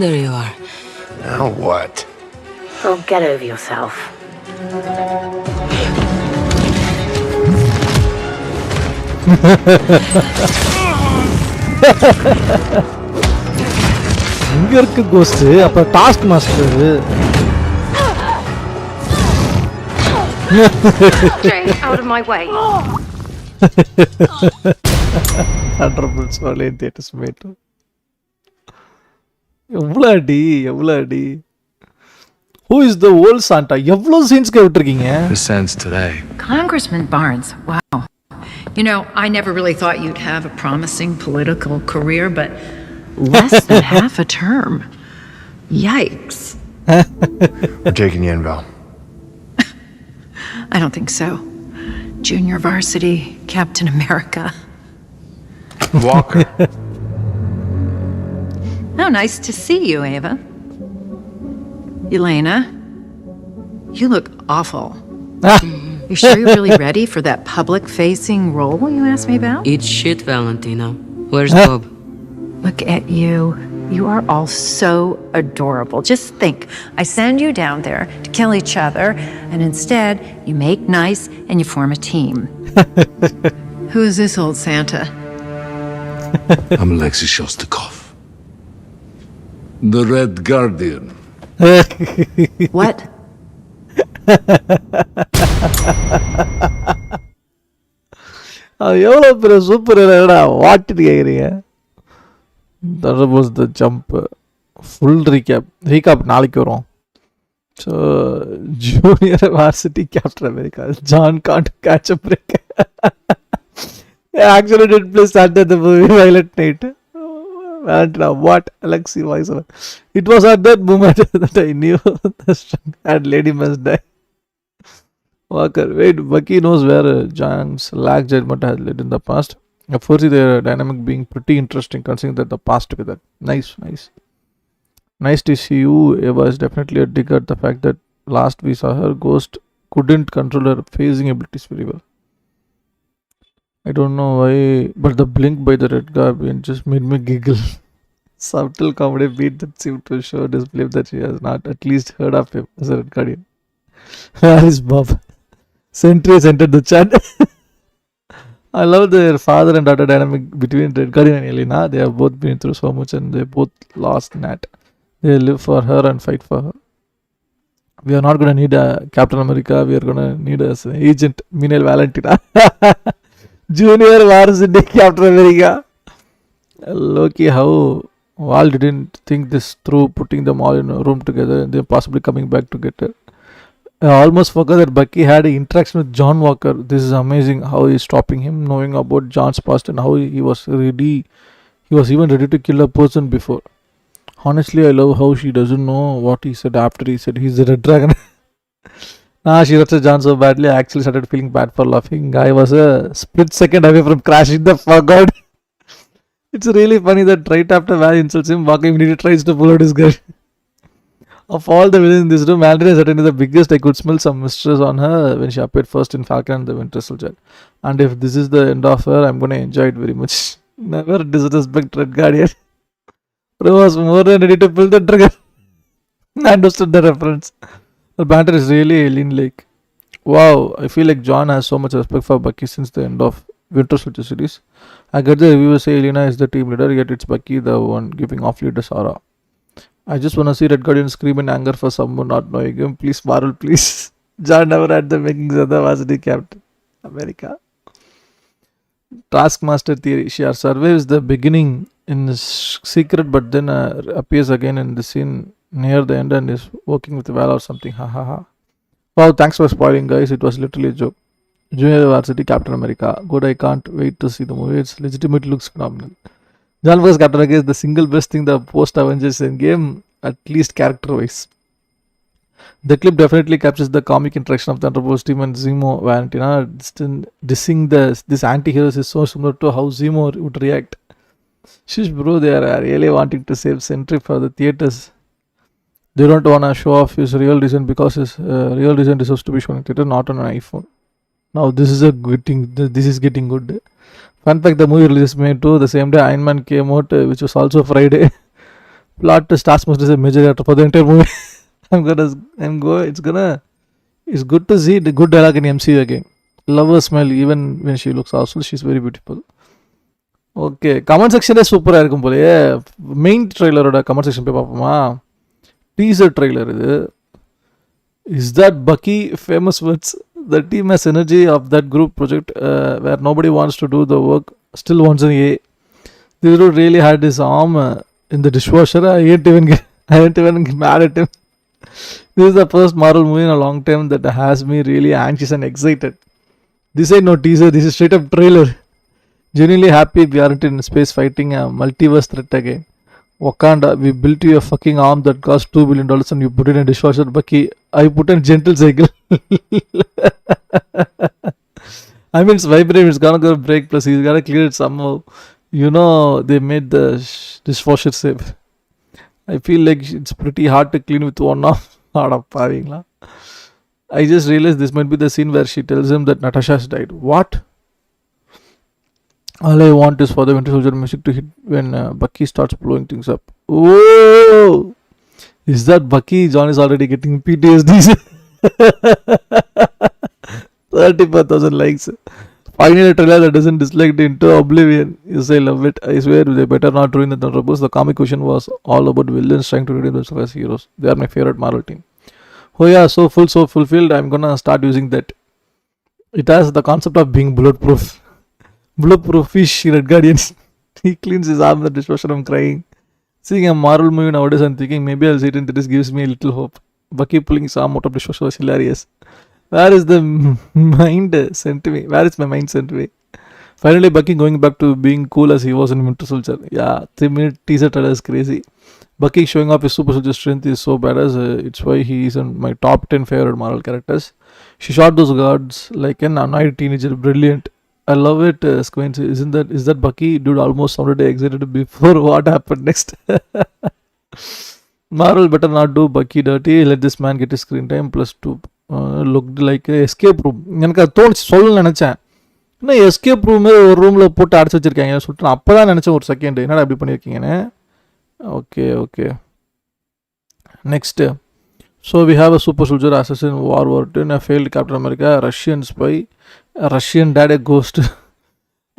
There you are. Now what? Oh, get over yourself. இங்க இருக்கு கோஸ்ட். அப்ப task master. Stay out of my way. Thunderbolts only in theaters, mate. எவ்வளோ அடி, எவ்வளோ அடி. Who is the old Santa? எவ்வளோ சீன்ஸ்க்கு விட்டுருக்கீங்க? The sense today. Congressman Barnes, wow. You know, I never really thought you'd have a promising political career, but less than half a term. Yikes. We're taking you in, Val. I don't think so. Junior varsity, Captain America. Walker. Oh, nice to see you, Ava. Elena, you look awful. You sure you're really ready for that public-facing role you asked me about? Eat shit, Valentina. Where's Bob? Look at you. You are all so adorable. Just think, I send you down there to kill each other, and instead you make nice and you form a team. Who is this old Santa? I'm Alexei Shostakov, the Red Guardian. What? எவ்வளோ பெரிய super ஹீரோடா வாட்டுன்னு கேட்குறீங்க. That was the jump. Full recap நாளைக்கு வரும். So junior varsity Captain America, John can't catch a break. Actually did play Santa the movie Violet Night. Valentina, what? Alexei voice. It was at that moment that I knew the strong and lady must die. Walker, wait, Bucky knows where John's lag judgment has led in the past. Of course, their dynamic being pretty interesting considering that the past together. Nice. Nice to see you. Eva is definitely a digger. The fact that last we saw her ghost couldn't control her phasing abilities very well. I don't know why, but the blink by the red guardian just made me giggle. Subtle comedy beat that seemed to show disbelief that she has not at least heard of him as a red guardian. Where is Bob? Sentry has entered the chat. I love their father and daughter dynamic between Red Guardian and Elena. They have both been through so much and they both lost Nat. They live for her and fight for her. We are not going to need a Captain America. We are going to need an agent. Meanwhile, Valentina. Junior varsity Captain America. Loki, how Val didn't think this through, putting them all in a room together and then possibly coming back to get her. I almost forgot that Bucky had an interaction with John Walker. This is amazing how he's stopping him, knowing about John's past and how he was ready. He was even ready to kill a person before. Honestly, I love how she doesn't know what he said after he said he's a red dragon. She rushed John so badly, I actually started feeling bad for laughing. I was a split second away from crashing the fuck out. It's really funny that right after Val insults him, Bucky immediately tries to pull out his gun. Of all the villains in this room, Mandarin is certainly the biggest. I could smell some mistress on her when she appeared first in Falcon and the Winter Soldier. And if this is the end of her, I'm going to enjoy it very much. Never disrespect Red Guardian. Bro was more than ready to pull the trigger. I understood the reference. The banter is really alien-like. Wow, I feel like John has so much respect for Bucky since the end of Winter Soldier series. I get the reviewers say Elena is the team leader, yet it's Bucky the one giving off leader's aura. I just want to see Red Guardian scream in anger for someone not knowing him. Please, Marvel, please. John never had the makings of the varsity Captain America. Taskmaster theory. She survives the beginning in secret, but then appears again in the scene near the end and is working with Val or something. Ha ha ha. Wow, thanks for spoiling, guys. It was literally a joke. Junior Varsity Captain America. Good, I can't wait to see the movie. It's legitimately looks phenomenal. John vs. Captain America is the single best thing the post-Avengers Endgame, at least character-wise. The clip definitely captures the comic interaction of Thunderbolts team and Zemo Valentina. Dissing this anti-heroes is so similar to how Zemo would react. Shish bro, they are really wanting to save Sentry for the theaters. They don't want to show off his real design because his real design deserves to be shown in theater, not on an iPhone. Now this is a good thing. This is getting good. Fun fact, the movie release May 2, the same day Iron Man came out, which was also Friday. Plot to Taskmaster is a major actor for the entire movie. It's good to see the good dialogue in MCU again. Love her smile even when she looks awesome. She's very beautiful. Okay, comment section is super. Main trailer comment section pe paapoma. Teaser trailer idu. Is that Bucky? Famous words. The team has energy of that group project where nobody wants to do the work, still wants an A. This dude really had his arm in the dishwasher. I ain't even mad at him. This is the first Marvel movie in a long time that has me really anxious and excited. This ain't no teaser, this is straight up trailer. Genuinely happy we aren't in space fighting a multiverse threat again. Wakanda, we built you a fucking arm that cost $2 billion and you put it in a dishwasher. Bucky, I put in gentle cycle. I mean, it's vibrating, it's gonna go break, plus he's gotta clear it somehow. You know, they made the dishwasher safe. I feel like it's pretty hard to clean with one arm. I just realized this might be the scene where she tells him that Natasha has died. What? All I want is for the Winter Soldier music to hit when Bucky starts blowing things up. Oh, is that Bucky? John is already getting PTSD. 34,000 likes. Finally, a trailer that doesn't dislike the into oblivion. Yes, I love it. I swear they better not ruin the Thunderbolts. The comic question was all about villains trying to redeem themselves as heroes. They are my favorite Marvel team. Oh yeah, so full, so fulfilled. I'm gonna start using that. It has the concept of being bulletproof. Bulletproof fish, Red Guardian. He cleans his arm in the dishwasher. I'm crying. Seeing a Marvel movie nowadays, I'm thinking maybe I'll see it, and this gives me a little hope. Bucky pulling his arm out of the dishwasher was hilarious. Where is the mind sent me? Where is my mind sent me? Finally, Bucky going back to being cool as he was in Winter Soldier. Yeah, 3-minute teaser trailer is crazy. Bucky showing off his super soldier strength is so badass. It's why he is in my top 10 favorite Marvel characters. She shot those guards like an annoyed teenager. Brilliant. I love it. Squint, is that Bucky? Dude almost sounded excited before what happened next. Marvel better not do Bucky dirty. Let this man get his screen time plus 2. Looked like escape room. எனக்கு அது தோணுச்சு சொல்லணும்னு நினச்சேன். இன்னும் escape room ஒரு ரூமில் போட்டு அடைச்சி வச்சிருக்காங்க சொல்லிட்டு நான் அப்போ தான் நினச்சேன் ஒரு செகண்ட் என்னடா இப்படி பண்ணியிருக்கீங்கன்னு. Okay next so we have a super soldier assassin War 2, a failed Captain America, a Russian spy, a Russian dad, a ghost.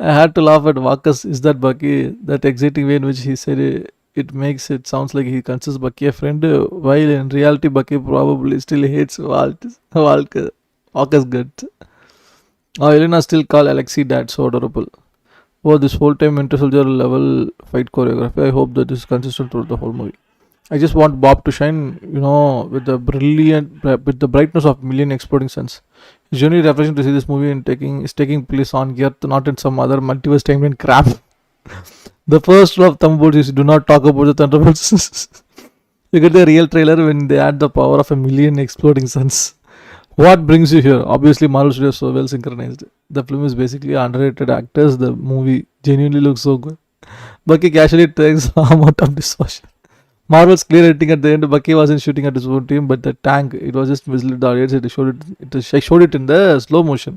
I had to laugh at Marcus. Is that Bucky? That exciting way in which he said it makes it sounds like he considers Bucky a friend, while in reality Bucky probably still hates Walker's gut. Elena still call Alexei dad, so adorable. Oh, this whole time Winter Soldier level fight choreography. I hope that is consistent throughout the whole movie. I just want Bob to shine, with the brightness of million exploding suns. It's genuinely refreshing to see this movie is taking place on Earth, not in some other multiverse timeline crap. The first rule of Thunderbolts is do not talk about the Thunderbolts. You get the real trailer when they add the power of a million exploding suns. What brings you here? Obviously, Marvel Studios so well synchronized. The film is basically underrated actors. The movie genuinely looks so good. Bucky casually takes arm out of dishwasher. Marvel's clear editing at the end. Bucky wasn't shooting at his own team, but the tank, it was just visible the audience. I showed it in the slow motion.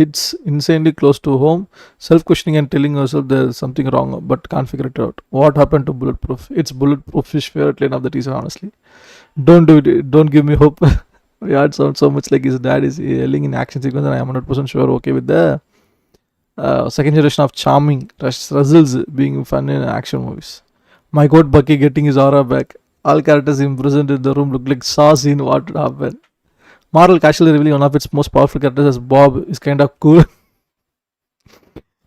It's insanely close to home. Self-questioning and telling yourself there's something wrong, but can't figure it out. What happened to Bulletproof? It's Bulletproof fish favorite line of the teaser, honestly. Don't do it. Don't give me hope. Yeah, it sounds so much like his dad is yelling in action sequence, and I am 100% sure okay with the second generation of charming Ruzzles being fun in action movies. My god, Bucky getting his aura back. All characters imprisoned in the room look like saw scene what would happen. Marvel casually revealing one of its most powerful characters as Bob is kind of cool.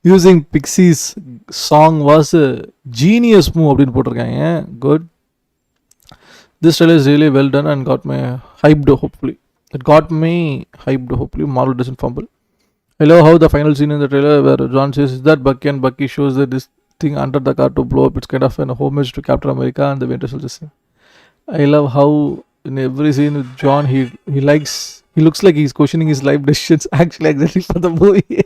Using Pixie's song was a genius move அப்படின்னு போட்டிருக்காங்க. Good. This trailer is really well done and got me hyped hopefully. Marvel doesn't fumble. I love how the final scene in the trailer where John says, is that Bucky? And Bucky shows that this thing under the car to blow up. It's kind of an homage to Captain America and the Winter Soldier scene. I love how in every scene with John, he looks like he's questioning his life decisions actually exactly for the movie.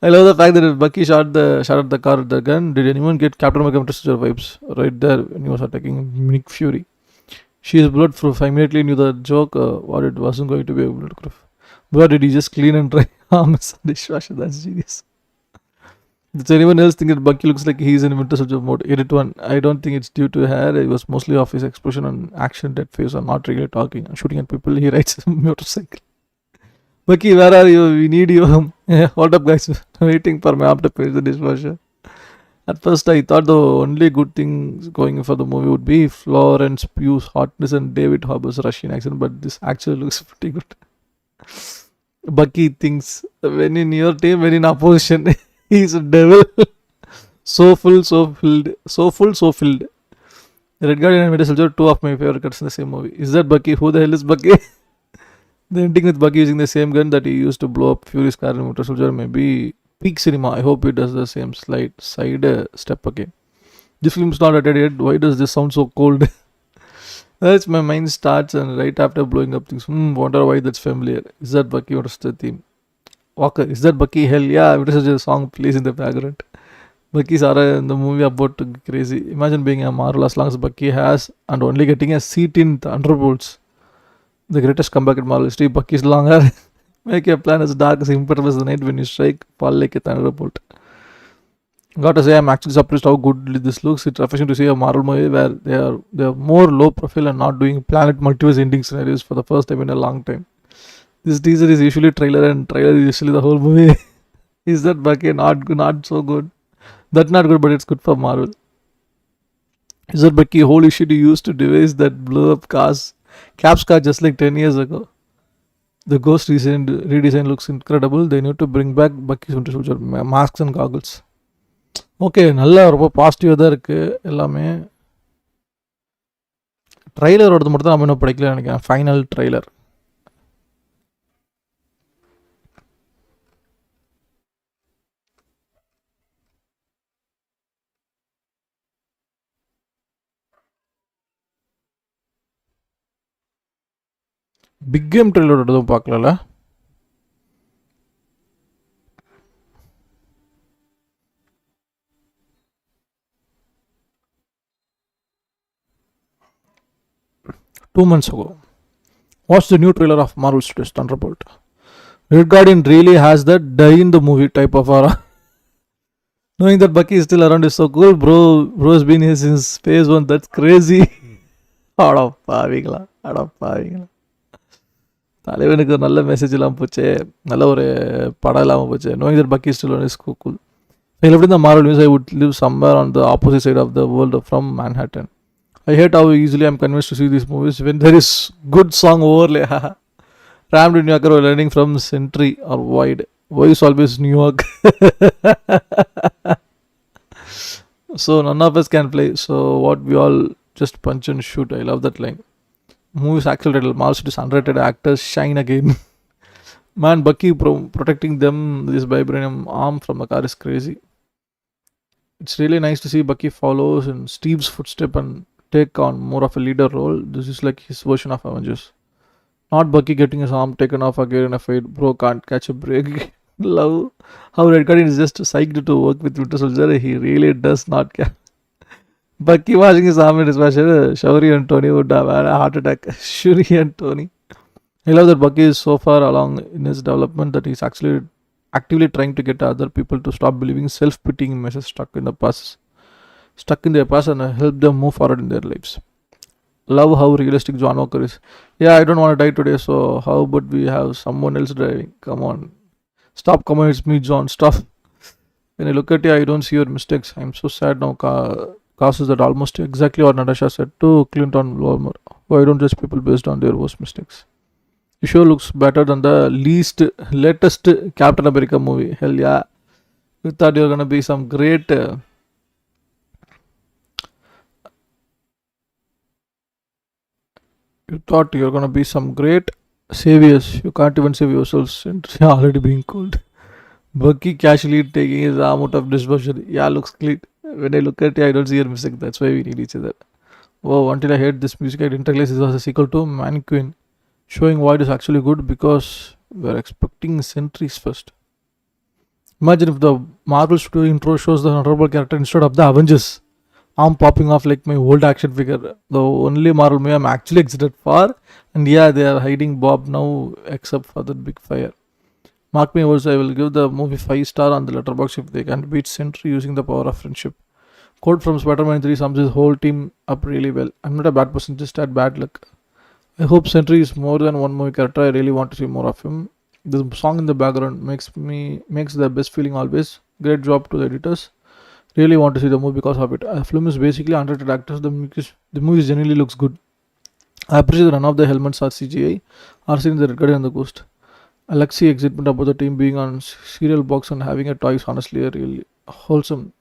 I love the fact that Bucky shot at the car with the gun. Did anyone get Captain America Winter Soldier vibes right there when he was attacking Nick Fury? She is bulletproof. I immediately knew the joke, what it wasn't going to be a bulletproof. But did he just clean and dry arms and dishwasher? That's genius. Does anyone else think that Bucky looks like he's in Winter Soldier mode? Edit 1. I don't think it's due to hair. It was mostly off his expression and action, dead face, or not really talking and shooting at people. He rides a motorcycle. Bucky, where are you? We need you. Hold up, guys. Waiting for my app to page the dishwasher. At first, I thought the only good things going for the movie would be Florence Pugh's hotness and David Harbour's Russian accent, but this actually looks pretty good. Bucky thinks when in your team, when in opposition, he's a devil. So filled. Red Guardian and Winter Soldier, 2 of my favorite cuts in the same movie. Is that Bucky? Who the hell is Bucky? The ending with Bucky using the same gun that he used to blow up Fury's car in Winter Soldier may be peak cinema. I hope it does the same side step again. This film's not rated yet. Why does this sound so cold? That's my mind starts and right after blowing up things. Wonder why that's familiar. Is that Bucky? What's the theme? Walker, is that Bucky? Hell yeah, Winter Soldier song plays in the background. Bucky's aura in the movie about to get crazy. Imagine being a Marvel as long as Bucky has and only getting a seat in Thunderbolts. The greatest comeback in Marvel history. Bucky's long hair Make a plan as dark as impervious the night when you strike, fall like a thunderbolt. Gotta say, I'm actually surprised how good this looks. It's refreshing to see a Marvel movie where they are more low profile and not doing planet multiverse ending scenarios for the first time in a long time. This teaser is usually trailer and trailer is usually the whole movie. Is that Bucky not so good? That's not good, but it's good for Marvel. Is that Bucky? Holy shit! You used to device that blew up Cap's car just like 10 years ago. The Ghost redesign looks incredible. They need to bring back Bucky's Winter Soldier masks and goggles. Okay, நல்லா ரொம்ப பாசிட்டிவாக தான் இருக்குது எல்லாமே. ட்ரைலரோடது மட்டும் தான் நம்ம இன்னும் படிக்கல நினைக்கிறேன். Final trailer. பிக் கேம் ட்ரைலரோடதும் பார்க்கல. Two months ago, watched the new trailer of Marvel Studios Thunderbolt. Red Guardian really has that die in the movie type of aura. Knowing that Bucky is still around is so cool. Bro's been here since phase 1. That's crazy. அடப்பாவீங்களா. தலைவனுக்கு நல்ல message இல்லாமல் போச்சு, நல்ல ஒரு படம் இல்லாமல் போச்சு. Knowing that Bucky is still on is cool. If I lived in the Marvel news, I would live somewhere on the opposite side of the world from Manhattan. I hate how easily I'm convinced to see these movies when there is good song overlay. Rammed in New York or learning from Century or Wide. Why is always New York? So none of us can play. So what we all just punch and shoot. I love that line. Movies actual title. Marvel is underrated actors shine again. Man, Bucky protecting them, this vibranium arm from the car is crazy. It's really nice to see Bucky follows in Steve's footstep and take on more of a leader role. This is like his version of Avengers. Not Bucky getting his arm taken off again in a fight. Bro can't catch a break. Love how Red Guardian is just psyched to work with Winter Soldier. He really does not care. Bucky washing his arm in his washer. Shuri and Tony would have had a heart attack. Shuri and Tony. I love that Bucky is so far along in his development that he's actually actively trying to get other people to stop believing self-pitying messages stuck in their past and help them move forward in their lives. Love how realistic John Walker is. Yeah, I don't want to die today, so how about we have someone else driving? Come on. Stop coming, it's me, John. Stop. When I look at you, I don't see your mistakes. I'm so sad now. Causes that almost exactly what Natasha said to Clinton Walmer. Why don't judge people based on their worst mistakes? It sure looks better than the latest Captain America movie. Hell yeah. You thought you were going to be some great... You thought you're gonna be some great saviors. You can't even save yourselves and you're already being cold. Bucky casually taking his arm out of dishwasher. Yeah, looks clean. When I look at you, I don't see your mistake. That's why we need each other. Whoa, until I heard this music, I didn't realize this was a sequel to Mannequin. Showing why it is actually good because we're expecting centuries first. Imagine if the Marvel Studio intro shows the Thunderbolt character instead of the Avengers. I'm popping off like my old action figure. The only Marvel movie I'm actually excited for. And yeah, they are hiding Bob now except for that big fire. Mark me words, I will give the movie 5-star on the letterbox if they can beat Sentry using the power of friendship. Quote from Spider-Man 3 sums his whole team up really well. I'm not a bad person, just had bad luck. I hope Sentry is more than one movie character. I really want to see more of him. The song in the background makes the best feeling always. Great job to the editors. Really want to see the movie because of it. The film is basically underrated actors. The movie genuinely looks good. I appreciate none of the helmets are CGI or seen the Red Guardian and the Ghost. I like see excitement about the team being on cereal box and having a toys. Honestly, really wholesome.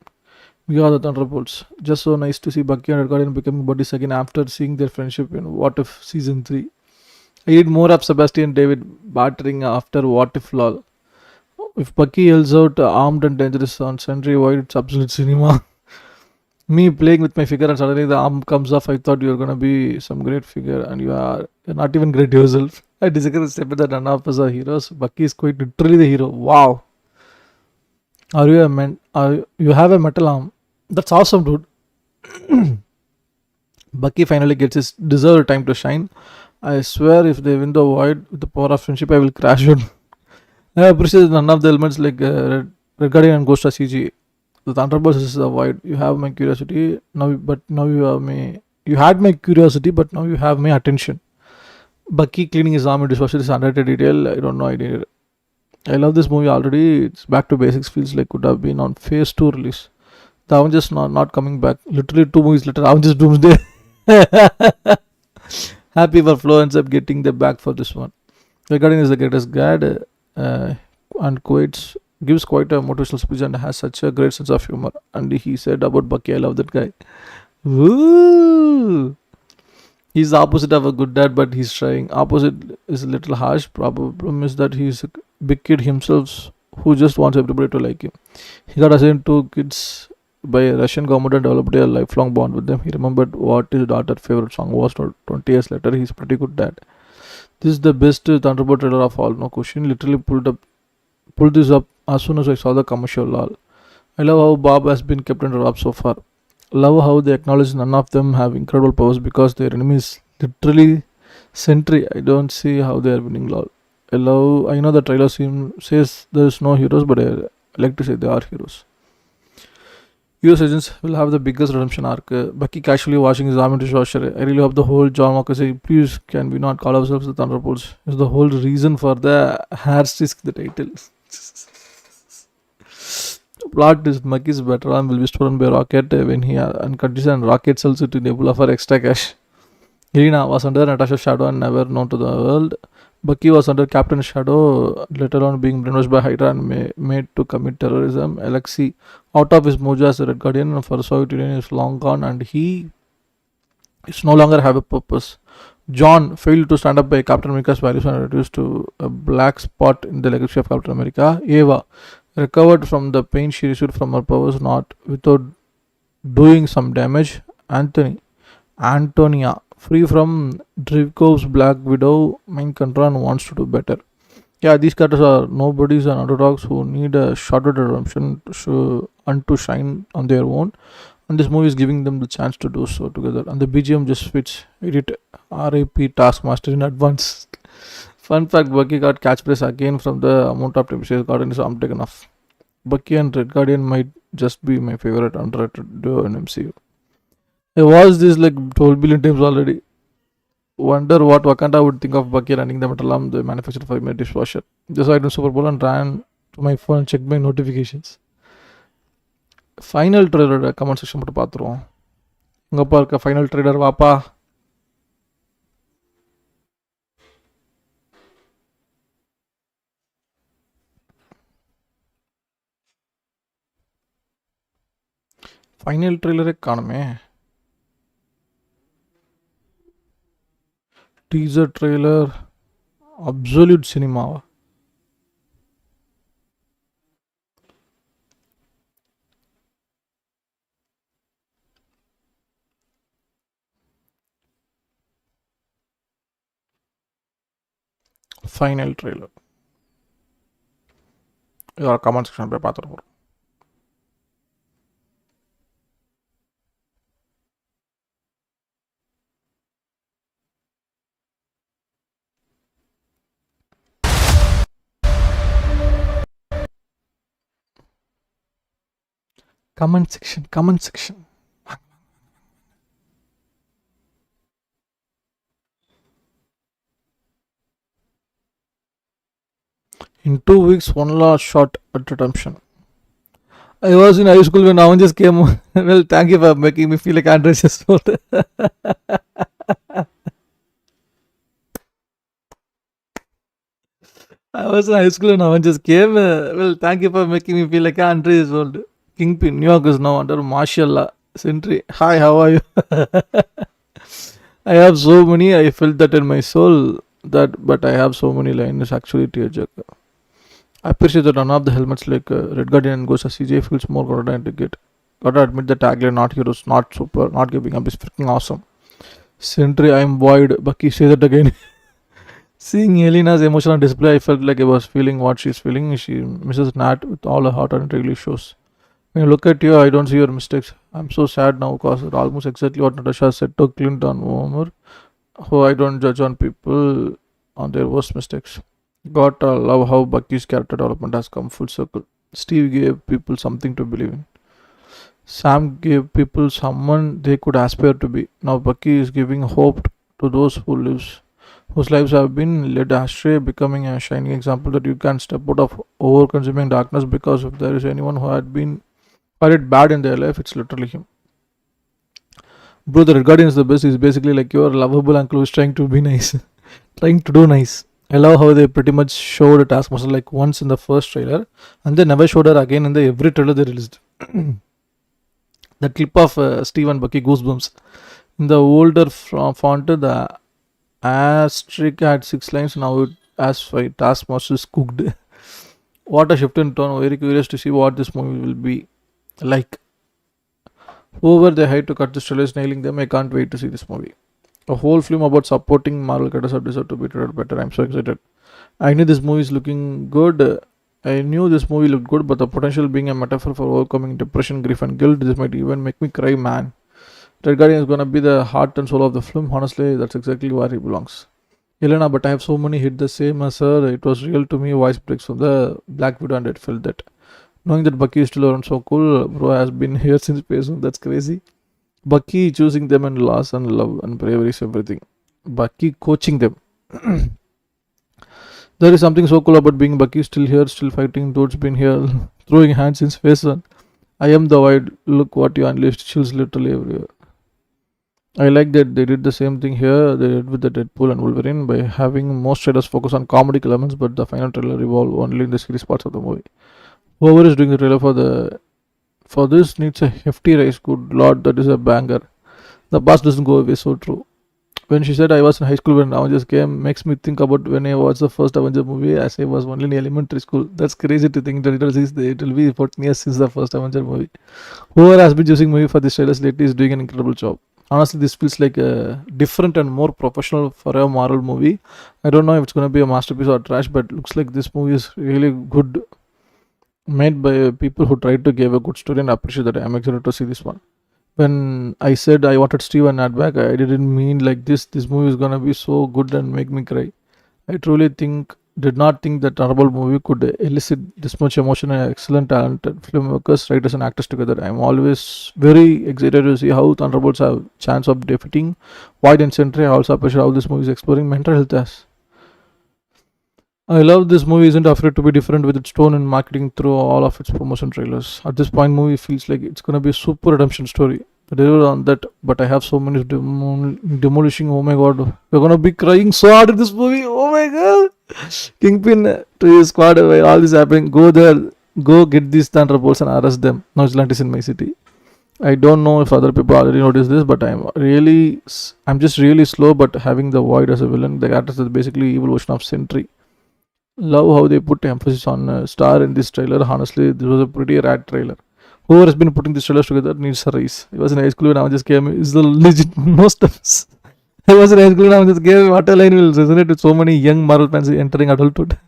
We are the Thunderbolts. Just so nice to see Bucky and Red Guardian becoming buddies again after seeing their friendship in What If Season 3. I need more of Sebastian David battering after What If lol. If Bucky yells out armed and dangerous on Sentry Wide, it's absolute cinema. Me playing with my figure and suddenly the arm comes off. I thought you were going to be some great figure and you're not even great yourself. I disagree with the statement that none of us are heroes. Bucky is quite literally the hero. Wow. You have a metal arm. That's awesome, dude. Bucky finally gets his deserved time to shine. I swear if they win the void with the power of friendship, I will crash it. I appreciate none of the elements like Red Guardian and Ghost are CG. The Thunderbolts is the void. You have my curiosity now, but now you have me. You had my curiosity, but now you have my attention. Bucky cleaning his arm in dishwasher is underrated detail. I don't know. I need it. I love this movie already. It's back to basics. Feels like could have been on Phase 2 release. The Avengers not coming back. Literally 2 movies later, Avengers Doomsday. Happy for Flo ends up getting the back for this one. Regarding is the greatest guide and quotes gives quite a motivational speech and has such a great sense of humor. And he said about Bucky, I love that guy. Woo! He's the opposite of a good dad, but he's trying. Opposite is a little harsh. Problem is that he's a big kid himself who just wants everybody to like him. He got assigned 2 kids by a Russian government and developed a lifelong bond with them. He remembered what his daughter's favorite song was. 20 years later, he's a pretty good dad. This is the best Thunderbolt trailer of all, no question. Literally pulled this up as soon as I saw the commercial. Lol. I love how Bob has been kept under wraps so far. Love how they acknowledge none of them have incredible powers because their enemy is literally Sentry. I don't see how they are winning. Lol. I know the trailer says there's no heroes, but I like to say they are heroes. US agents will have the biggest redemption arc. Bucky casually washing his arm into dishwasher. I really hope the whole John Walker say, please, can we not call ourselves the Thunderbolts? Is the whole reason for the hairstick the title. Plot is Bucky's better arm will be stolen by Rocket when he unconditioned and Rocket sells it to Nebula for extra cash. Helena was under Natasha's shadow and never known to the world. Bucky was under Captain's shadow, later on being brainwashed by Hydra and made to commit terrorism. Alexei, out of his mojo as a Red Guardian for Soviet Union, is long gone and he is no longer have a purpose. John failed to stand up by Captain America's values and reduced to a black spot in the legacy of Captain America. Eva recovered from the pain she received from her powers, not without doing some damage. Antonia, free from Drivkov's Black Widow mind control and wants to do better. Yeah, these characters are nobodies and underdogs who need a shorter redemption to shine on their own. And this movie is giving them the chance to do so together. And the BGM just fits. Edit RAP Taskmaster in advance. Fun fact, Bucky got catchphrase again from the amount of time she's gotten, so I'm taken off. Bucky and Red Guardian might just be my favorite underrated duo in MCU. I watched this like 12 billion times already. Wonder what Wakanda would think of Bucky running the metal arm they manufactured for my dishwasher. Just so I did Super Bowl and ran to my phone and checked my notifications. Final trailer comment section மட்டும் பார்த்துருவோம். உங்கப்பா இருக்க final trailer வாப்பா. Final ட்ரெய்லரே காணுமே. Teaser trailer, absolute cinema. Final trailer. Your comment section पे पात्र हो. Comment section. In 2 weeks, one last shot at redemption. I was in high school when Avengers came. Well, thank you for making me feel like Andres is old. I was in high school when Avengers came. Well, thank you for making me feel like Andres is old. Kingpin, New York is now under martial law. Sentry, hi, how are you? I have so many. I felt that in my soul. But I have so many lines. Actually, tearjerker. I appreciate that none of the helmets like Red Guardian and Ghost CJ feels more grounded to get. Gotta admit the tagline, not heroes, not super, not giving up is freaking awesome. Sentry, I'm void. Bucky, say that again. Seeing Elena's emotional display, I felt like I was feeling what she's feeling. She misses Nat with all her heart and it really shows. When I look at you, I don't see your mistakes. I'm so sad now because it's almost exactly what Natasha said to Clint on Homer. Oh, I don't judge on people on their worst mistakes. Got love how Bucky's character development has come full circle. Steve gave people something to believe in. Sam gave people someone they could aspire to be. Now Bucky is giving hope to those whose lives have been led astray, becoming a shining example that you can step out of over-consuming darkness, because if there is anyone who had it bad in their life, it's literally him. Bro, the Red Guardian is the best. He's basically like your lovable uncle who's trying to be nice, trying to do nice. I love how they pretty much showed a Taskmaster like once in the first trailer, and they never showed her again in the every trailer they released. The clip of Steve and Bucky goosebumps. In the older font, the asterisk had 6 lines. Now it has 5. Taskmaster is cooked. What a shift in tone. Very curious to see what this movie will be like. Whoever they hired to cut the trailer is nailing them. I can't wait to see this movie. A whole film about supporting Marvel characters deserve to be treated better. I'm so excited. I knew this movie is looking good. I knew this movie looked good, but the potential being a metaphor for overcoming depression, grief, and guilt, this might even make me cry, man. Red Guardian is gonna be the heart and soul of the film. Honestly, that's exactly where he belongs. Elena, but I have so many hit the same as her. It was real to me. Voice breaks from the Black Widow, and it felt that. Knowing that Bucky is still around, so cool. Bro has been here since phase 1. That's crazy. Bucky choosing them and loss and love and bravery is everything. Bucky coaching them. There is something so cool about being Bucky, still here, still fighting. Dude's been here, throwing hands since phase 1. I am the Void. Look what you unleashed. Chills literally everywhere. I like that they did the same thing here. They did with the Deadpool and Wolverine by having most trailers focus on comedic elements, but the final trailer revolve only in the serious parts of the movie. Whoever is doing the trailer for this needs a hefty rise. Good lord, that is a banger. The past doesn't go away, so true. When she said I was in high school when Avengers came, makes me think about when I watched the first Avengers movie as I was only in elementary school. That's crazy to think that it will be 14 years since the first Avengers movie. Whoever has been using movie for this trailers lately is doing an incredible job. Honestly, this feels like a different and more professional for a Marvel movie. I don't know if it's going to be a masterpiece or trash, but looks like this movie is really good, made by people who tried to give a good story, and I appreciate that. I'm excited to see this one. When I said I wanted Steve and Nat back, I didn't mean like this. This movie is gonna be so good and make me cry. I truly did not think that Thunderbolt movie could elicit this much emotion and excellent talented filmmakers, writers, and actors together. I'm always very excited to see how Thunderbolts have chance of defeating Void and Sentry. I also appreciate how this movie is exploring mental health as. I love this movie isn't afraid to be different with its tone and marketing through all of its promotion trailers. At this point, movie feels like it's gonna be a super redemption story. I deliver on that, but I have so many demolishing. Oh my god, we're gonna be crying so hard in this movie. Oh my god, Kingpin to his squad. While all this happening, go there, go get these Thunderbolts and arrest them. Now Atlantis in my city. I don't know if other people already noticed this, but I'm just really slow. But having the Void as a villain, the character is basically evil version of Sentry. Love how they put emphasis on star in this trailer. Honestly, this was a pretty rad trailer. Whoever has been putting these trailers together needs a raise. I was in high school when I just came. Is the legit most of us. I was in high school when I just came. What a line will resonate with so many young Marvel fans entering adulthood.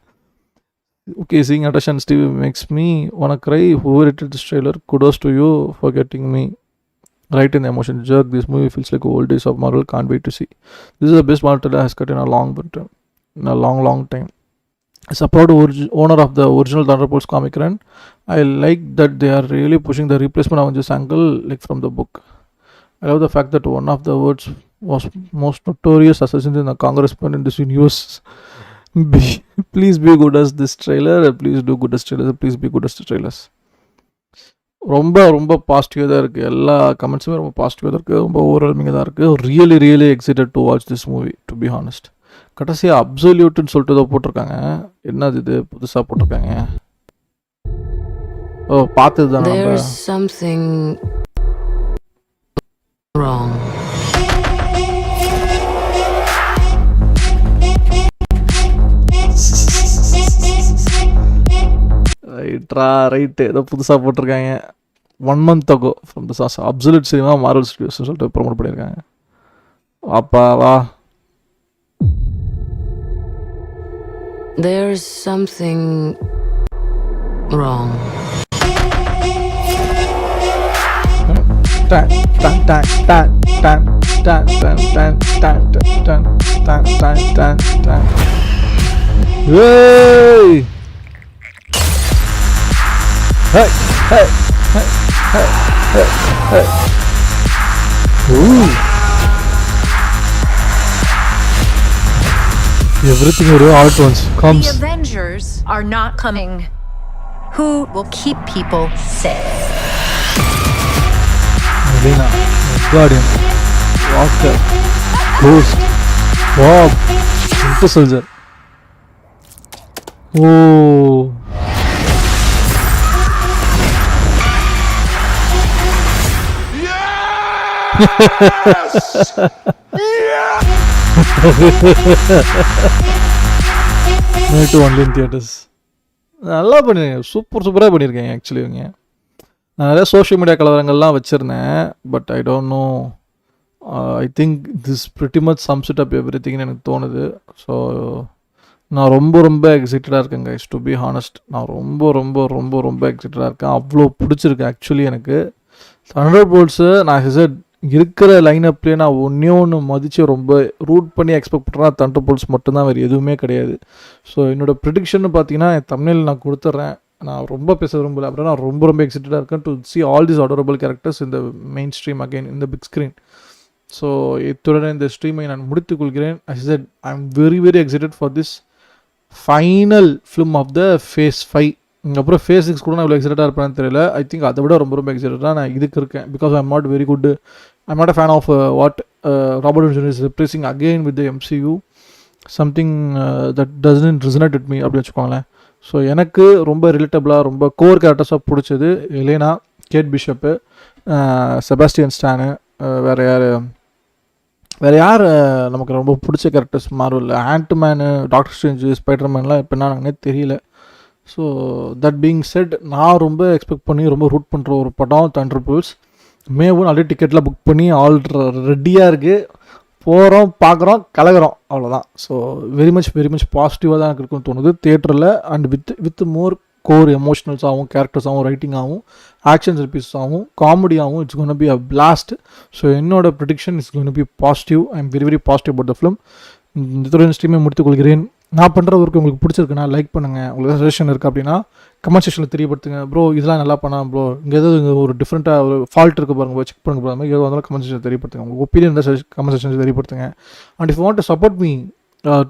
Okay, seeing Natasha and Steve makes me wanna cry. Whoever edited this trailer, kudos to you for getting me right in the emotion jerk. This movie feels like old days of Marvel. Can't wait to see. This is the best Marvel trailer has cut in a long time. As a proud owner of the original Thunderbolts comic run, I like that they are really pushing the replacement Avengers angle like from the book. I love the fact that one of the world's most notorious assassins in the congressman in this universe. Please be good as this trailer. Please do good as trailers. Please be good as the trailers. ரொம்ப பாசிட்டிவாக தான் இருக்குது. எல்லா கமெண்ட்ஸுமே ரொம்ப பாசிட்டிவாக தான் இருக்குது. ரொம்ப ஓவர்வெல்மிங்காக தான் இருக்குது. Really excited to watch this movie, to be honest. கடைசியாக அப்சல்யூட்னு சொல்லிட்டு ஏதோ போட்டிருக்காங்க. என்னது இது புதுசாக போட்டிருக்காங்க? ஓ, பார்த்தது தான். There's something wrong. ரைட்டு ஏதோ புதுசாக போட்டிருக்காங்க. 1 month ago ஃப்ரம் த சாஸ் அப்சல்யூட் சினிமா மார்வல் ஸ்டுடியோஸ்னு சொல்லிட்டு ப்ரொமோட் பண்ணியிருக்காங்க. அப்பா வா. There's something wrong. Hey! Hey! Hey! Hey! Hey! Hey! Hey! Ooh! Everything all at once comes. The Avengers are not coming. Who will keep people safe? Melina, Guardian, Walker, Ghost, Bob, Winter Soldier. Oh. Yes! Night only in theaters. நல்லா பண்ணிருக்கேன், சூப்பராக பண்ணியிருக்கேன் actually. இவங்க நான் நிறைய social media கலவரங்கள்லாம் வச்சுருந்தேன், but I don't know, I think this pretty much sums it up எவ்ரி திங்னு எனக்கு தோணுது. ஸோ நான் ரொம்ப எக்ஸைட்டடாக இருக்கேன் கைஸ், டு பி ஹானஸ்ட். நான் ரொம்ப எக்ஸைட்டடாக இருக்கேன். அவ்வளோ பிடிச்சிருக்கு ஆக்சுவலி எனக்கு. தண்டர்போல்ட்ஸு நான் ஹிசட் இருக்கிற லைனப்லேயே நான் ஒன்று மதித்து ரொம்ப ரூட் பண்ணி எக்ஸ்பெக்ட் பண்ணுறேன். தண்டர்போல்ட்ஸ் மட்டும்தான், வேறு எதுவுமே கிடையாது. ஸோ என்னோடய ப்ரிடிக்ஷன் பார்த்தீங்கன்னா என் தமிழில் நான் கொடுத்துட்றேன். நான் ரொம்ப பேச விரும்பல, அப்படின்னா நான் ரொம்ப எக்ஸைட்டடாக இருக்கேன் to see all these adorable characters இந்த மெயின் ஸ்ட்ரீம் அகைன் இந்த பிக் ஸ்க்ரீன். ஸோ இத்துடன் இந்த ஸ்ட்ரீமை நான் முடித்துக் கொள்கிறேன். I said I am very excited for this final film of the phase 5. அப்புறம் ஃபேஸ் 6 கூட நான் இவ்வளோ எக்ஸைட்டடாக இருப்பேன்னு தெரியல. ஐ திங்க் அதை விட ரொம்ப எக்ஸைட்டடாக நான் இதுக்கு இருக்கேன். Because I'm not very good, I'm not a fan of what Robert Downey Junior is replacing again with the MCU. Something that doesn't resonate with me அப்படி வச்சுக்கோங்களேன். ஸோ எனக்கு ரொம்ப ரிலேட்டபிளாக ரொம்ப கோர் கேரக்டர்ஸாக பிடிச்சது எலேனா, கேட் பிஷப்பு, செபாஸ்டியன் ஸ்டானு, வேறு யார் நமக்கு ரொம்ப பிடிச்ச கேரக்டர்ஸ் மார்வலில்? ஆண்ட்மேனு, டாக்டர் ஸ்ட்ரேஞ்சு, ஸ்பைடர்மேன்லாம் இப்போ என்னன்னே தெரியல. ஸோ தட் பீங் செட், நான் ரொம்ப எக்ஸ்பெக்ட் பண்ணி ரொம்ப ரூட் பண்ணுற ஒரு படம் தண்டர்போல்ட்ஸ். மே 1 ஆல்ரெடி டிக்கெட்லாம் புக் பண்ணி ஆல் ரெடியாக இருக்குது. போகிறோம், பார்க்குறோம், கலகிறோம், அவ்வளோதான். ஸோ வெரி மச் பாசிட்டிவாக தான் எனக்கு இருக்குன்னு தோணுது தியேட்டரில். அண்ட் வித் மோர் கோர் எமோஷனல்ஸாகவும், கேரக்டர்ஸாகவும், ரைட்டிங்காகவும், ஆக்ஷன் பீஸாகவும், காமெடியாகவும், it's gonna be a blast. So என்னோட prediction is gonna be positive. I am very positive about the film. இந்த ஸ்ட்ரீமை முடித்துக் கொள்கிறேன். நான் பண்ணுற ஒர்க்கு உங்களுக்கு பிடிச்சிருக்குன்னா லைக் பண்ணுங்கள். உங்களுக்கு சஜஷன் இருக்குது அப்படின்னா கமெண்ட் செக்ஷனில் தெரியப்படுத்துங்க. ப்ரோ இதெல்லாம் நல்லா பண்ணலாம் ப்ரோ, இங்கே ஏதாவது ஒரு டிஃப்ரெண்ட்டாக ஒரு ஃபால்ட் இருக்குது பாருங்கள், செக் பண்ணுங்க ப்ரோ, மாதிரி ஏதாவது கமெண்ட் செக்ஷனில் தெரியப்படுத்துங்க. உங்கள் ஒப்பீனியன் இருந்தால் கமெண்ட் செக்ஷனில் தெரியப்படுத்துங்க. And if want to support me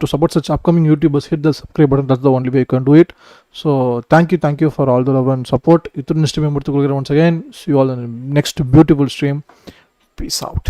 to support such upcoming YouTubers, hit the subscribe button. That's the only way you can do it. So thank you for all the love and support. Once again, see you all in the next beautiful stream. Peace out.